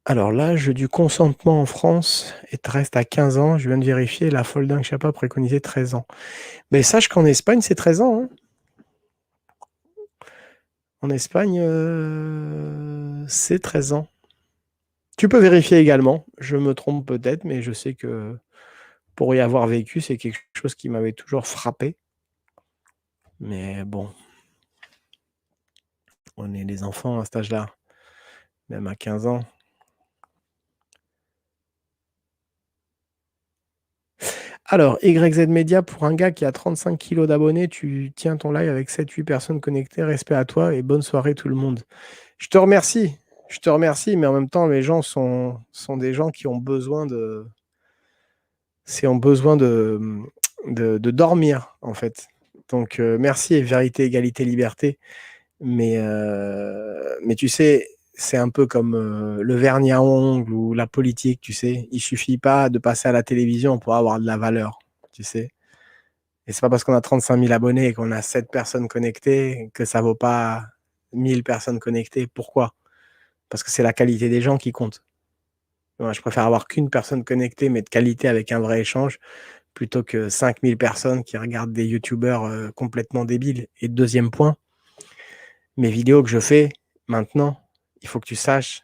A: Alors l'âge du consentement en France reste à 15 ans. Je viens de vérifier, la Folding-Sherpa préconisait 13 ans. Mais sache qu'en Espagne, c'est 13 ans, hein. En Espagne, c'est 13 ans. Tu peux vérifier également. Je me trompe peut-être, mais je sais que pour y avoir vécu, c'est quelque chose qui m'avait toujours frappé. Mais bon, on est des enfants à cet âge-là, même à 15 ans. Alors, YZ Media, pour un gars qui a 35 kilos d'abonnés, tu tiens ton live avec 7-8 personnes connectées. Respect à toi et bonne soirée tout le monde. Je te remercie, mais en même temps, les gens sont des gens qui ont besoin ont besoin de dormir, en fait. Donc, merci et vérité, égalité, liberté. Mais tu sais, c'est un peu comme le vernis à ongles ou la politique, tu sais. Il suffit pas de passer à la télévision pour avoir de la valeur, tu sais. Et c'est pas parce qu'on a 35 000 abonnés et qu'on a 7 personnes connectées que ça vaut pas 1000 personnes connectées. Pourquoi? Parce que c'est la qualité des gens qui compte. Moi, je préfère avoir qu'une personne connectée, mais de qualité avec un vrai échange, plutôt que 5000 personnes qui regardent des youtubeurs complètement débiles. Et deuxième point, mes vidéos que je fais maintenant, il faut que tu saches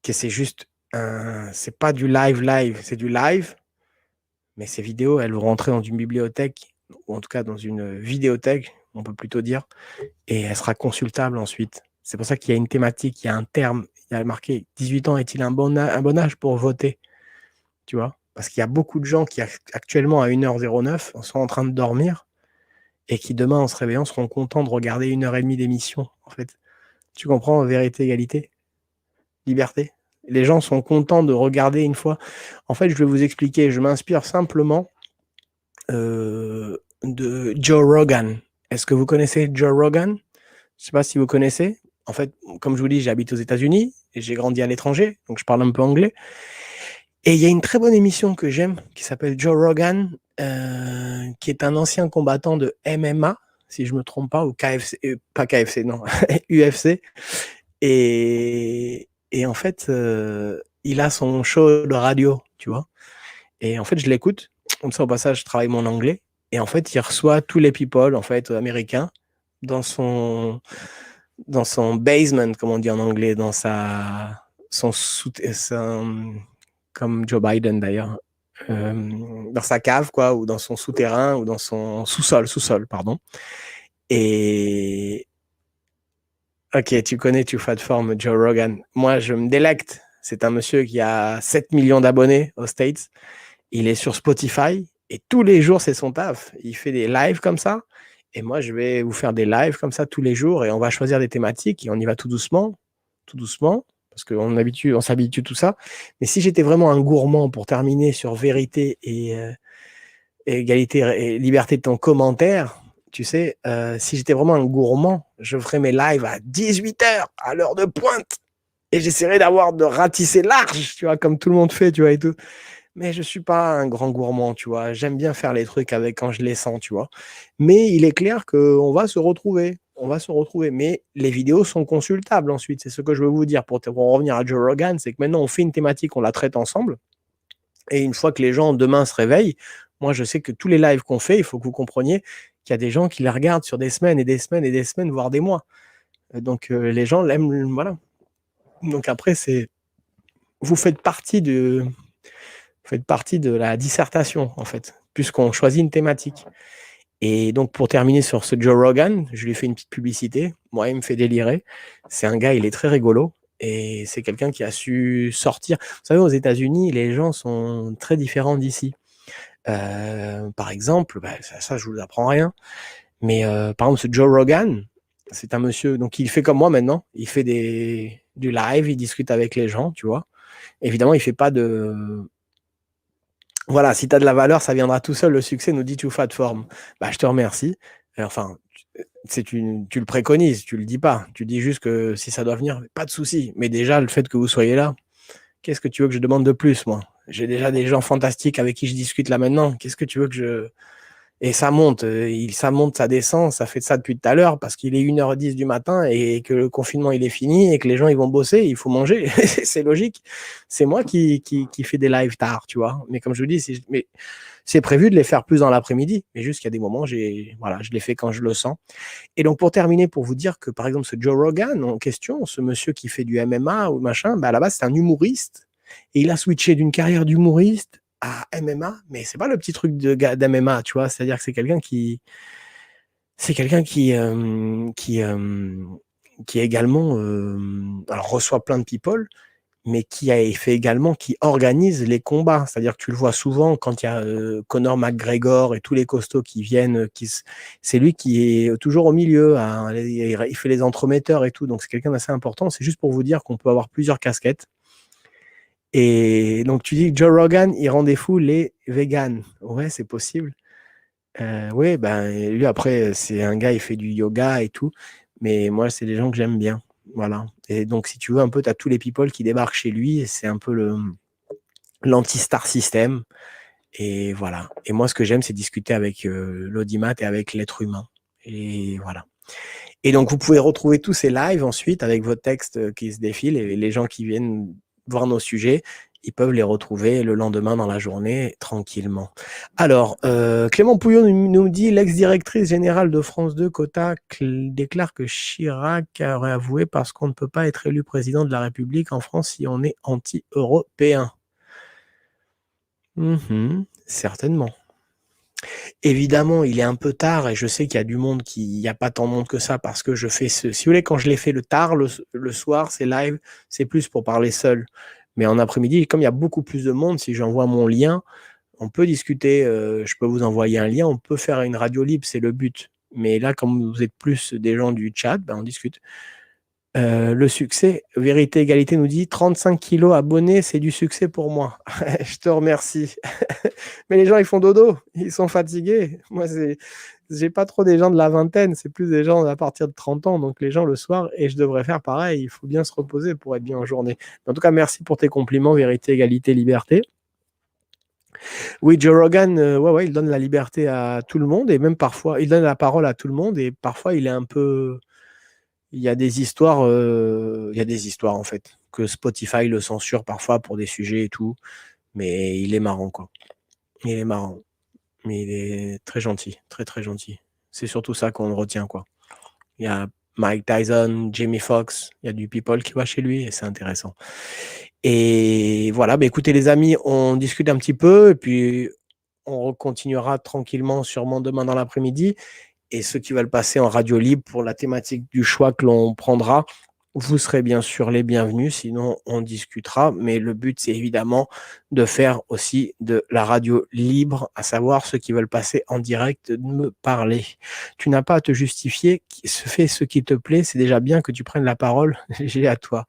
A: que c'est juste c'est pas du live, c'est du live, mais ces vidéos, elles vont rentrer dans une bibliothèque, ou en tout cas dans une vidéothèque, on peut plutôt dire, et elle sera consultable ensuite. C'est pour ça qu'il y a une thématique, il y a un terme, il y a marqué 18 ans est-il un bon âge pour voter? Tu vois? Parce qu'il y a beaucoup de gens qui actuellement à 1h09 sont en train de dormir et qui demain en se réveillant seront contents de regarder 1h30 d'émission, en fait. Tu comprends? Vérité, égalité, liberté. Les gens sont contents de regarder une fois. En fait, je vais vous expliquer, je m'inspire simplement, de Joe Rogan. Est-ce que vous connaissez Joe Rogan? Je sais pas si vous connaissez. En fait, comme je vous dis, j'habite aux États-Unis et j'ai grandi à l'étranger, donc je parle un peu anglais. Et il y a une très bonne émission que j'aime qui s'appelle Joe Rogan, qui est un ancien combattant de MMA, si je me trompe pas, ou KFC, pas KFC, non, UFC. Et en fait, il a son show de radio, tu vois. Et en fait, je l'écoute. Comme ça, au passage, je travaille mon anglais. Et en fait, il reçoit tous les people, en fait, américains, dans son basement, comme on dit en anglais, dans comme Joe Biden d'ailleurs, dans sa cave, quoi, ou dans son souterrain, ou dans son sous-sol, pardon. Et ok, tu connais, tu fat forme Joe Rogan. Moi, je me délecte. C'est un monsieur qui a 7 millions d'abonnés aux States. Il est sur Spotify et tous les jours, c'est son taf. Il fait des lives comme ça. Et moi, je vais vous faire des lives comme ça tous les jours et on va choisir des thématiques et on y va tout doucement, tout doucement. parce on s'habitue tout ça. Mais si j'étais vraiment un gourmand, pour terminer sur vérité et égalité et liberté de ton commentaire, tu sais, si j'étais vraiment un gourmand, je ferais mes lives à 18h, à l'heure de pointe, et j'essaierais de ratisser large, tu vois, comme tout le monde fait, tu vois, et tout. Mais je suis pas un grand gourmand, tu vois. J'aime bien faire les trucs avec quand je les sens, tu vois. Mais il est clair qu'on va se retrouver. On va se retrouver. Mais les vidéos sont consultables ensuite. C'est ce que je veux vous dire. Pour revenir à Joe Rogan, c'est que maintenant, on fait une thématique, on la traite ensemble. Et une fois que les gens demain se réveillent, moi, je sais que tous les lives qu'on fait, il faut que vous compreniez qu'il y a des gens qui les regardent sur des semaines et des semaines et des semaines, voire des mois. Donc, les gens l'aiment, voilà. Donc après, vous faites partie de la dissertation, en fait, puisqu'on choisit une thématique. Et donc, pour terminer sur ce Joe Rogan, je lui fais une petite publicité. Moi, il me fait délirer. C'est un gars, il est très rigolo. Et c'est quelqu'un qui a su sortir. Vous savez, aux États-Unis, les gens sont très différents d'ici. Par exemple, ça, je vous apprends rien. Mais par exemple, ce Joe Rogan, c'est un monsieur, donc il fait comme moi maintenant. Il fait du live, il discute avec les gens, tu vois. Évidemment, il fait pas de. Voilà, si tu as de la valeur, ça viendra tout seul. Le succès, nous dit Too Fat Form. Je te remercie. Enfin, tu le préconises, tu le dis pas. Tu dis juste que si ça doit venir, pas de souci. Mais déjà, le fait que vous soyez là, qu'est-ce que tu veux que je demande de plus, moi? J'ai déjà des gens fantastiques avec qui je discute là maintenant. Qu'est-ce que tu veux que je. Et ça monte, ça monte, ça descend, ça fait ça depuis tout à l'heure parce qu'il est 1h10 du matin et que le confinement il est fini et que les gens ils vont bosser, il faut manger, c'est logique. C'est moi qui fais des lives tard, tu vois. Mais comme je vous dis, c'est prévu de les faire plus dans l'après-midi, mais juste qu'il y a des moments, je les fais quand je le sens. Et donc pour terminer, pour vous dire que par exemple ce Joe Rogan en question, ce monsieur qui fait du MMA ou machin, à la base c'est un humoriste et il a switché d'une carrière d'humoriste à MMA, mais c'est pas le petit truc d'MMA, tu vois, c'est-à-dire que c'est quelqu'un qui également alors reçoit plein de people, mais qui organise les combats. C'est-à-dire que tu le vois souvent quand il y a Conor McGregor et tous les costauds qui viennent, c'est lui qui est toujours au milieu, hein, il fait les entremetteurs et tout, donc c'est quelqu'un d'assez important. C'est juste pour vous dire qu'on peut avoir plusieurs casquettes. Et donc tu dis que Joe Rogan, il rendait fou les vegans. Ouais, c'est possible. Oui, lui après, c'est un gars, il fait du yoga et tout, mais moi, c'est des gens que j'aime bien. Voilà. Et donc, si tu veux, un peu, tu as tous les people qui débarquent chez lui, et c'est un peu l'anti-star system. Et voilà. Et moi, ce que j'aime, c'est discuter avec l'audimat et avec l'être humain. Et voilà. Et donc, vous pouvez retrouver tous ces lives ensuite avec vos textes qui se défilent et les gens qui viennent voir nos sujets, ils peuvent les retrouver le lendemain dans la journée tranquillement. Alors, Clément Pouillon nous dit l'ex-directrice générale de France 2, Cota, déclare que Chirac aurait avoué parce qu'on ne peut pas être élu président de la République en France si on est anti-européen. Certainement. Évidemment, il est un peu tard et je sais qu'il y a du monde il n'y a pas tant de monde que ça parce que je fais si vous voulez, quand je l'ai fait le tard, le soir, c'est live, c'est plus pour parler seul. Mais en après-midi, comme il y a beaucoup plus de monde, si j'envoie mon lien, on peut discuter, je peux vous envoyer un lien, on peut faire une radio libre, c'est le but. Mais là, comme vous êtes plus des gens du chat, on discute. Le succès, Vérité Égalité nous dit 35 kilos abonnés, c'est du succès pour moi. Je te remercie. Mais les gens, ils font dodo, ils sont fatigués. Moi, j'ai pas trop des gens de la vingtaine, c'est plus des gens à partir de 30 ans. Donc les gens le soir, et je devrais faire pareil, il faut bien se reposer pour être bien en journée. En tout cas, merci pour tes compliments, Vérité, Égalité, Liberté. Oui, Joe Rogan, ouais, il donne la liberté à tout le monde, et même parfois, il donne la parole à tout le monde, et parfois, il est un peu... Il y a des histoires en fait, que Spotify le censure parfois pour des sujets et tout, mais il est marrant, quoi. Il est marrant, mais il est très gentil, très très gentil. C'est surtout ça qu'on retient, quoi. Il y a Mike Tyson, Jamie Foxx, il y a du people qui va chez lui et c'est intéressant. Et voilà, écoutez les amis, on discute un petit peu et puis on continuera tranquillement sûrement demain dans l'après-midi. Et ceux qui veulent passer en radio libre pour la thématique du choix que l'on prendra, vous serez bien sûr les bienvenus, sinon on discutera. Mais le but, c'est évidemment de faire aussi de la radio libre, à savoir ceux qui veulent passer en direct, de me parler. Tu n'as pas à te justifier, fais ce qui te plaît, c'est déjà bien que tu prennes la parole. J'ai à toi.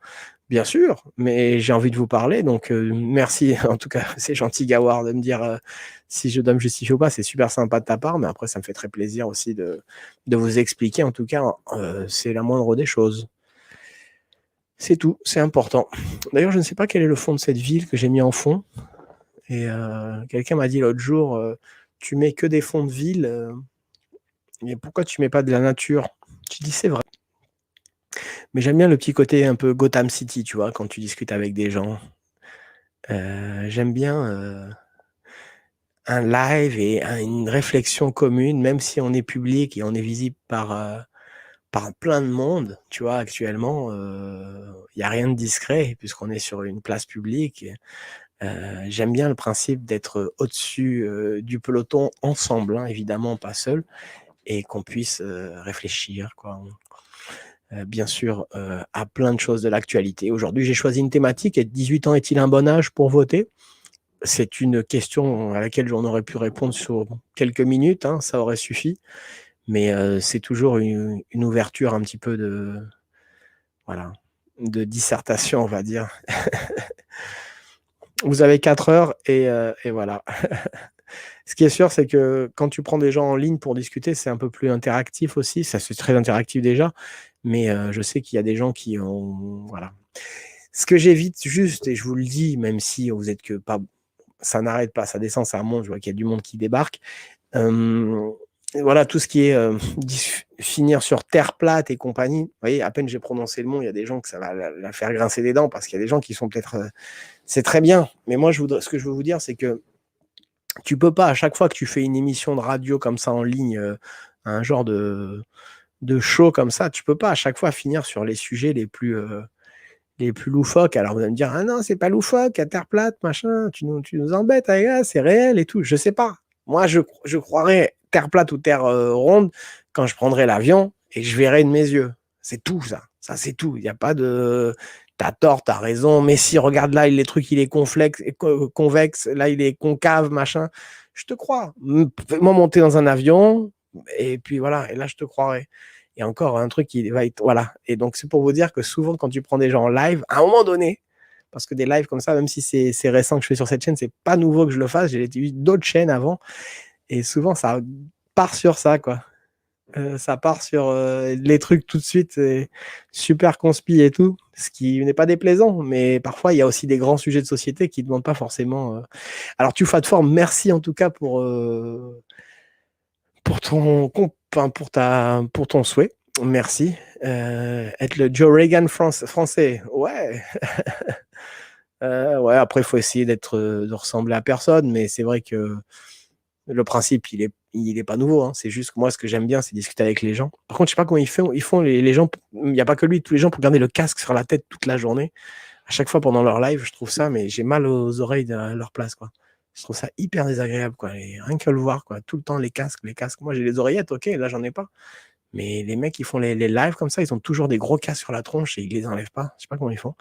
A: Bien sûr, mais j'ai envie de vous parler donc merci en tout cas, c'est gentil Gawar de me dire, si je dois me justifier ou pas, c'est super sympa de ta part, mais après ça me fait très plaisir aussi de vous expliquer en tout cas, c'est la moindre des choses. C'est tout, c'est important. D'ailleurs, je ne sais pas quel est le fond de cette ville que j'ai mis en fond et quelqu'un m'a dit l'autre jour, «Tu mets que des fonds de ville, mais pourquoi tu mets pas de la nature?» Je dis: «C'est vrai». Mais j'aime bien le petit côté un peu Gotham City, tu vois? Quand tu discutes avec des gens. J'aime bien, un live et une réflexion commune, même si on est public et on est visible par plein de monde, tu vois? Actuellement, il y a rien de discret puisqu'on est sur une place publique. J'aime bien le principe d'être au-dessus, du peloton ensemble, hein, évidemment pas seul et qu'on puisse, réfléchir quoi, bien sûr, à plein de choses de l'actualité. Aujourd'hui, j'ai choisi une thématique: «Est 18 ans est-il un bon âge pour voter?» C'est une question à laquelle j'en aurais pu répondre sur quelques minutes, hein, ça aurait suffi, mais c'est toujours une ouverture un petit peu de voilà, de dissertation, on va dire. Vous avez 4 heures et voilà. Ce qui est sûr, c'est que quand tu prends des gens en ligne pour discuter, c'est un peu plus interactif aussi. Ça, c'est très interactif déjà, mais je sais qu'il y a des gens qui ont voilà. Ce que j'évite juste et je vous le dis, même si vous êtes que pas ça n'arrête pas, ça descend, ça remonte, je vois qu'il y a du monde qui débarque. Hem, voilà, tout ce qui est, finir sur terre plate et compagnie, vous voyez, à peine j'ai prononcé le mot, il y a des gens que ça va la faire grincer des dents parce qu'il y a des gens qui sont peut-être, c'est très bien, mais moi ce que je veux vous dire, c'est que tu peux pas à chaque fois que tu fais une émission de radio comme ça en ligne, un genre de show comme ça, tu peux pas à chaque fois finir sur les sujets les plus loufoques. Alors vous allez me dire: «Ah non, c'est pas loufoque, à terre plate, machin, tu nous embêtes avec ça, c'est réel et tout». Je sais pas. Moi, je croirais terre plate ou terre, ronde quand je prendrai l'avion et que je verrai de mes yeux. C'est tout ça. Ça, c'est tout. Il y a pas de tu as tort, tu as raison, mais si regarde là, les trucs, il est conflexe convexe, là, il est concave, machin. Je te crois. Fais-moi monter dans un avion et puis voilà et là, je te croirai. Et encore un truc qui va être voilà et donc c'est pour vous dire que souvent quand tu prends des gens en live, à un moment donné, parce que des lives comme ça, même si c'est récent que je fais sur cette chaîne, c'est pas nouveau que je le fasse, j'ai eu d'autres chaînes avant et souvent ça part sur ça quoi. Ça part sur, les trucs tout de suite, super conspi et tout, ce qui n'est pas déplaisant, mais parfois il y a aussi des grands sujets de société qui demandent pas forcément, alors Tuffa de forme, merci en tout cas pour ton enfin pour ton souhait. Merci. Être le Joe Rogan français, ouais. Ouais, après, il faut essayer de ressembler à personne, mais c'est vrai que le principe, il est pas nouveau. Hein. C'est juste que moi, ce que j'aime bien, c'est discuter avec les gens. Par contre, je sais pas comment ils font les gens. Il n'y a pas que lui, tous les gens pour garder le casque sur la tête toute la journée. À chaque fois pendant leur live, je trouve ça, mais j'ai mal aux oreilles à leur place, quoi. Je trouve ça hyper désagréable, quoi. Et rien que le voir, quoi. Tout le temps, les casques, les casques. Moi, j'ai les oreillettes, ok, là, j'en ai pas. Mais les mecs qui font les lives comme ça, ils ont toujours des gros casques sur la tronche et ils les enlèvent pas. Je sais pas comment ils font.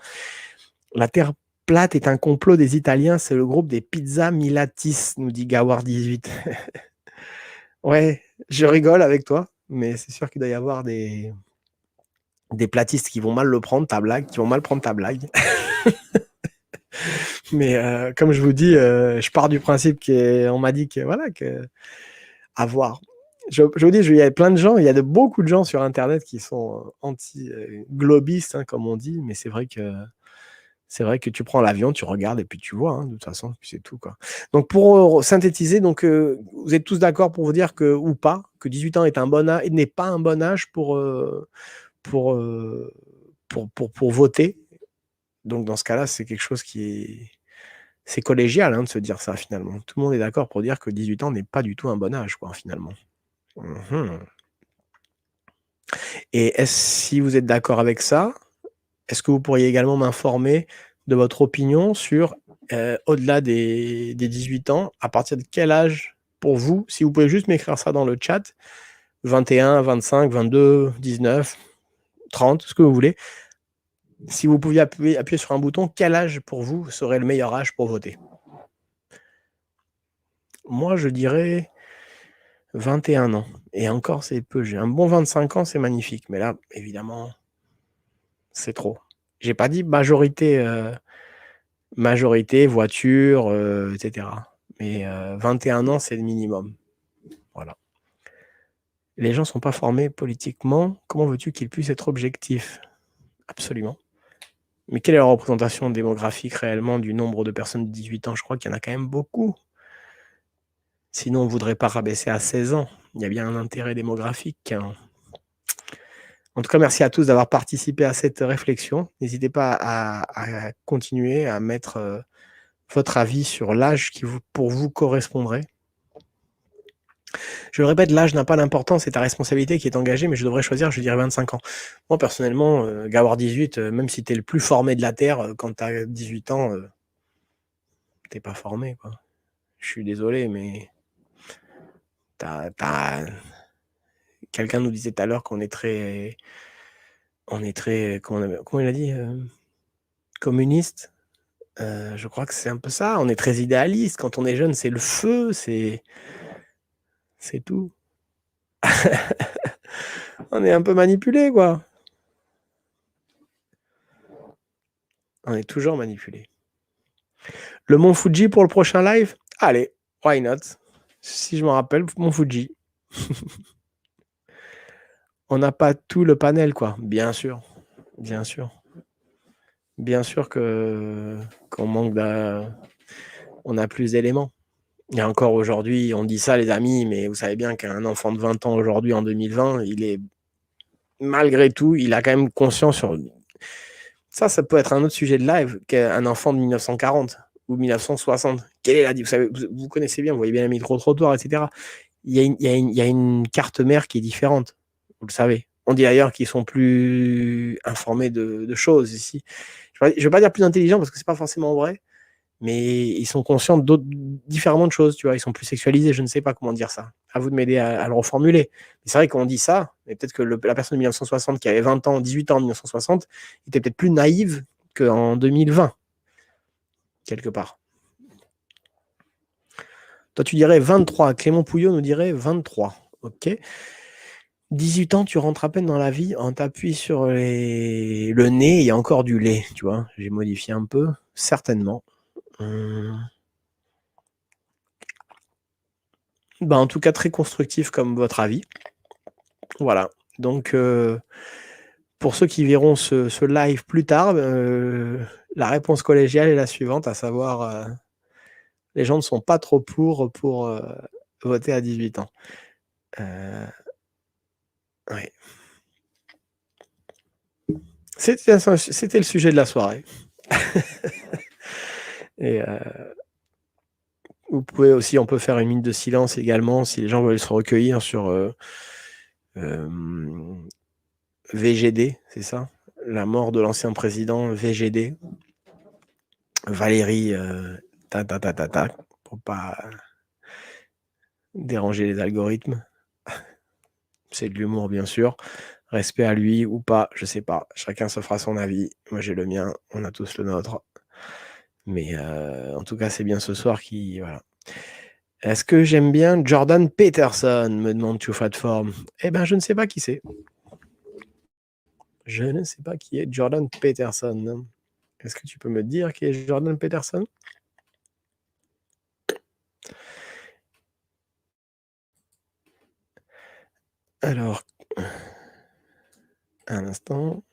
A: La terre plate est un complot des Italiens, c'est le groupe des Pizza Milatis, nous dit Gawar18. Ouais, je rigole avec toi, mais c'est sûr qu'il doit y avoir des platistes qui vont mal le prendre, ta blague, qui vont mal prendre ta blague. Mais comme je vous dis, je pars du principe qu'on m'a dit que voilà, que à voir. Je vous dis, il y a plein de gens, il y a beaucoup de gens sur internet qui sont anti-globistes, hein, comme on dit, mais c'est vrai que tu prends l'avion, tu regardes et puis tu vois, hein, de toute façon, puis c'est tout, quoi. Donc pour synthétiser, donc vous êtes tous d'accord pour vous dire que ou pas, que 18 ans est un bon âge, n'est pas un bon âge pour, heu, pour voter. Donc dans ce cas-là, c'est quelque chose qui est c'est collégial, hein, de se dire ça finalement. Tout le monde est d'accord pour dire que 18 ans n'est pas du tout un bon âge, quoi, finalement. Mmh. Et si vous êtes d'accord avec ça, est-ce que vous pourriez également m'informer de votre opinion sur, au-delà des 18 ans, à partir de quel âge pour vous, si vous pouvez juste m'écrire ça dans le chat, 21, 25, 22, 19, 30, ce que vous voulez. Si vous pouviez appuyer sur un bouton, quel âge pour vous serait le meilleur âge pour voter? Moi, je dirais 21 ans et encore c'est peu, j'ai un bon 25 ans, c'est magnifique, mais là, évidemment, c'est trop. J'ai pas dit majorité, voiture, et cetera. Mais 21 ans, c'est le minimum. Voilà. Les gens sont pas formés politiquement. Comment veux-tu qu'ils puissent être objectifs? Absolument. Mais quelle est la représentation démographique réellement du nombre de personnes de 18 ans? Je crois qu'il y en a quand même beaucoup. Sinon, on ne voudrait pas rabaisser à 16 ans. Il y a bien un intérêt démographique, hein. En tout cas, merci à tous d'avoir participé à cette réflexion. N'hésitez pas à continuer à mettre votre avis sur l'âge qui pour vous correspondrait. Je le répète, l'âge n'a pas d'importance, c'est ta responsabilité qui est engagée, mais je devrais choisir, je dirais 25 ans. Moi, personnellement, avoir 18, même si tu es le plus formé de la Terre, quand tu as 18 ans, t'es pas formé, quoi. Je suis désolé, mais quelqu'un nous disait tout à l'heure qu'on est très, comment il a dit, communiste. Je crois que c'est un peu ça. On est très idéaliste. Quand on est jeune, c'est le feu, c'est tout. On est un peu manipulé, quoi. On est toujours manipulé. Le Mont Fuji pour le prochain live? Allez, why not? Si je me rappelle, Mont Fuji. On n'a pas tout le panel, quoi. Bien sûr. Bien sûr. Bien sûr qu'on manque on a plus d'éléments. Et encore aujourd'hui, on dit ça, les amis, mais vous savez bien qu'un enfant de 20 ans aujourd'hui, en 2020, il est, malgré tout, il a quand même conscience sur... Ça peut être un autre sujet de live qu'un enfant de 1940 ou 1960. Quelle est la différence? Vous connaissez bien, vous voyez bien les micro-trottoirs, etc. Il y a une carte mère qui est différente, vous le savez. On dit d'ailleurs qu'ils sont plus informés de choses ici. Je ne veux pas dire plus intelligents parce que c'est pas forcément vrai, mais ils sont conscients différemment de choses, tu vois. Ils sont plus sexualisés, je ne sais pas comment dire ça. À vous de m'aider à le reformuler. Mais c'est vrai qu'on dit ça, mais peut-être que la personne de 1960 qui avait 20 ans, 18 ans en 1960, était peut-être plus naïve qu'en 2020, quelque part. Toi, tu dirais 23. Clément Pouillot nous dirait 23. Ok. 18 ans, tu rentres à peine dans la vie, on t'appuie sur le nez, il y a encore du lait, tu vois. J'ai modifié un peu, certainement. Ben, en tout cas, très constructif comme votre avis. Voilà. Donc, pour ceux qui verront ce live plus tard, la réponse collégiale est la suivante, à savoir, les gens ne sont pas trop pour voter à 18 ans. Ouais. C'était le sujet de la soirée. Et vous pouvez aussi, on peut faire une minute de silence également si les gens veulent se recueillir sur VGD, c'est ça? La mort de l'ancien président VGD. Valérie, pour pas déranger les algorithmes. C'est de l'humour, bien sûr. Respect à lui ou pas, je sais pas. Chacun se fera son avis. Moi, j'ai le mien. On a tous le nôtre. Mais en tout cas, c'est bien ce soir qui... Voilà. Est-ce que j'aime bien Jordan Peterson, me demande Twofatform. Eh ben, je ne sais pas qui c'est. Je ne sais pas qui est Jordan Peterson. Est-ce que tu peux me dire qui est Jordan Peterson? Alors, un instant.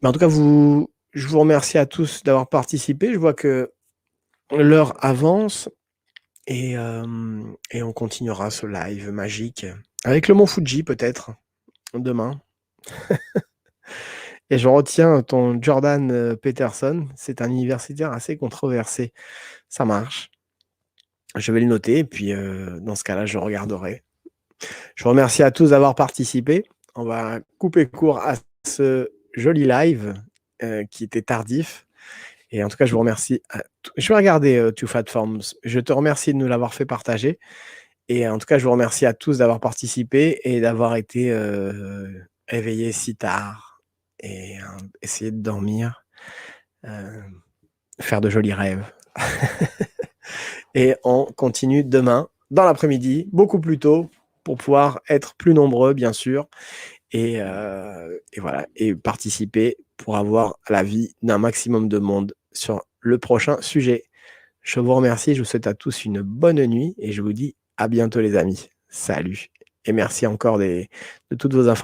A: Mais en tout cas, je vous remercie à tous d'avoir participé. Je vois que l'heure avance et on continuera ce live magique avec le Mont Fuji peut-être demain. Et je retiens ton Jordan Peterson. C'est un universitaire assez controversé. Ça marche. Je vais le noter et puis dans ce cas-là, je regarderai. Je vous remercie à tous d'avoir participé. On va couper court à ce joli live qui était tardif. Et en tout cas, je vous remercie. Je vais regarder Twofatforms. Je te remercie de nous l'avoir fait partager. Et en tout cas, je vous remercie à tous d'avoir participé et d'avoir été éveillés si tard et essayer de dormir, faire de jolis rêves. Et on continue demain, dans l'après-midi, beaucoup plus tôt, pour pouvoir être plus nombreux, bien sûr, et voilà, et participer pour avoir l'avis d'un maximum de monde sur le prochain sujet. Je vous remercie, je vous souhaite à tous une bonne nuit et je vous dis à bientôt les amis. Salut et merci encore de toutes vos informations.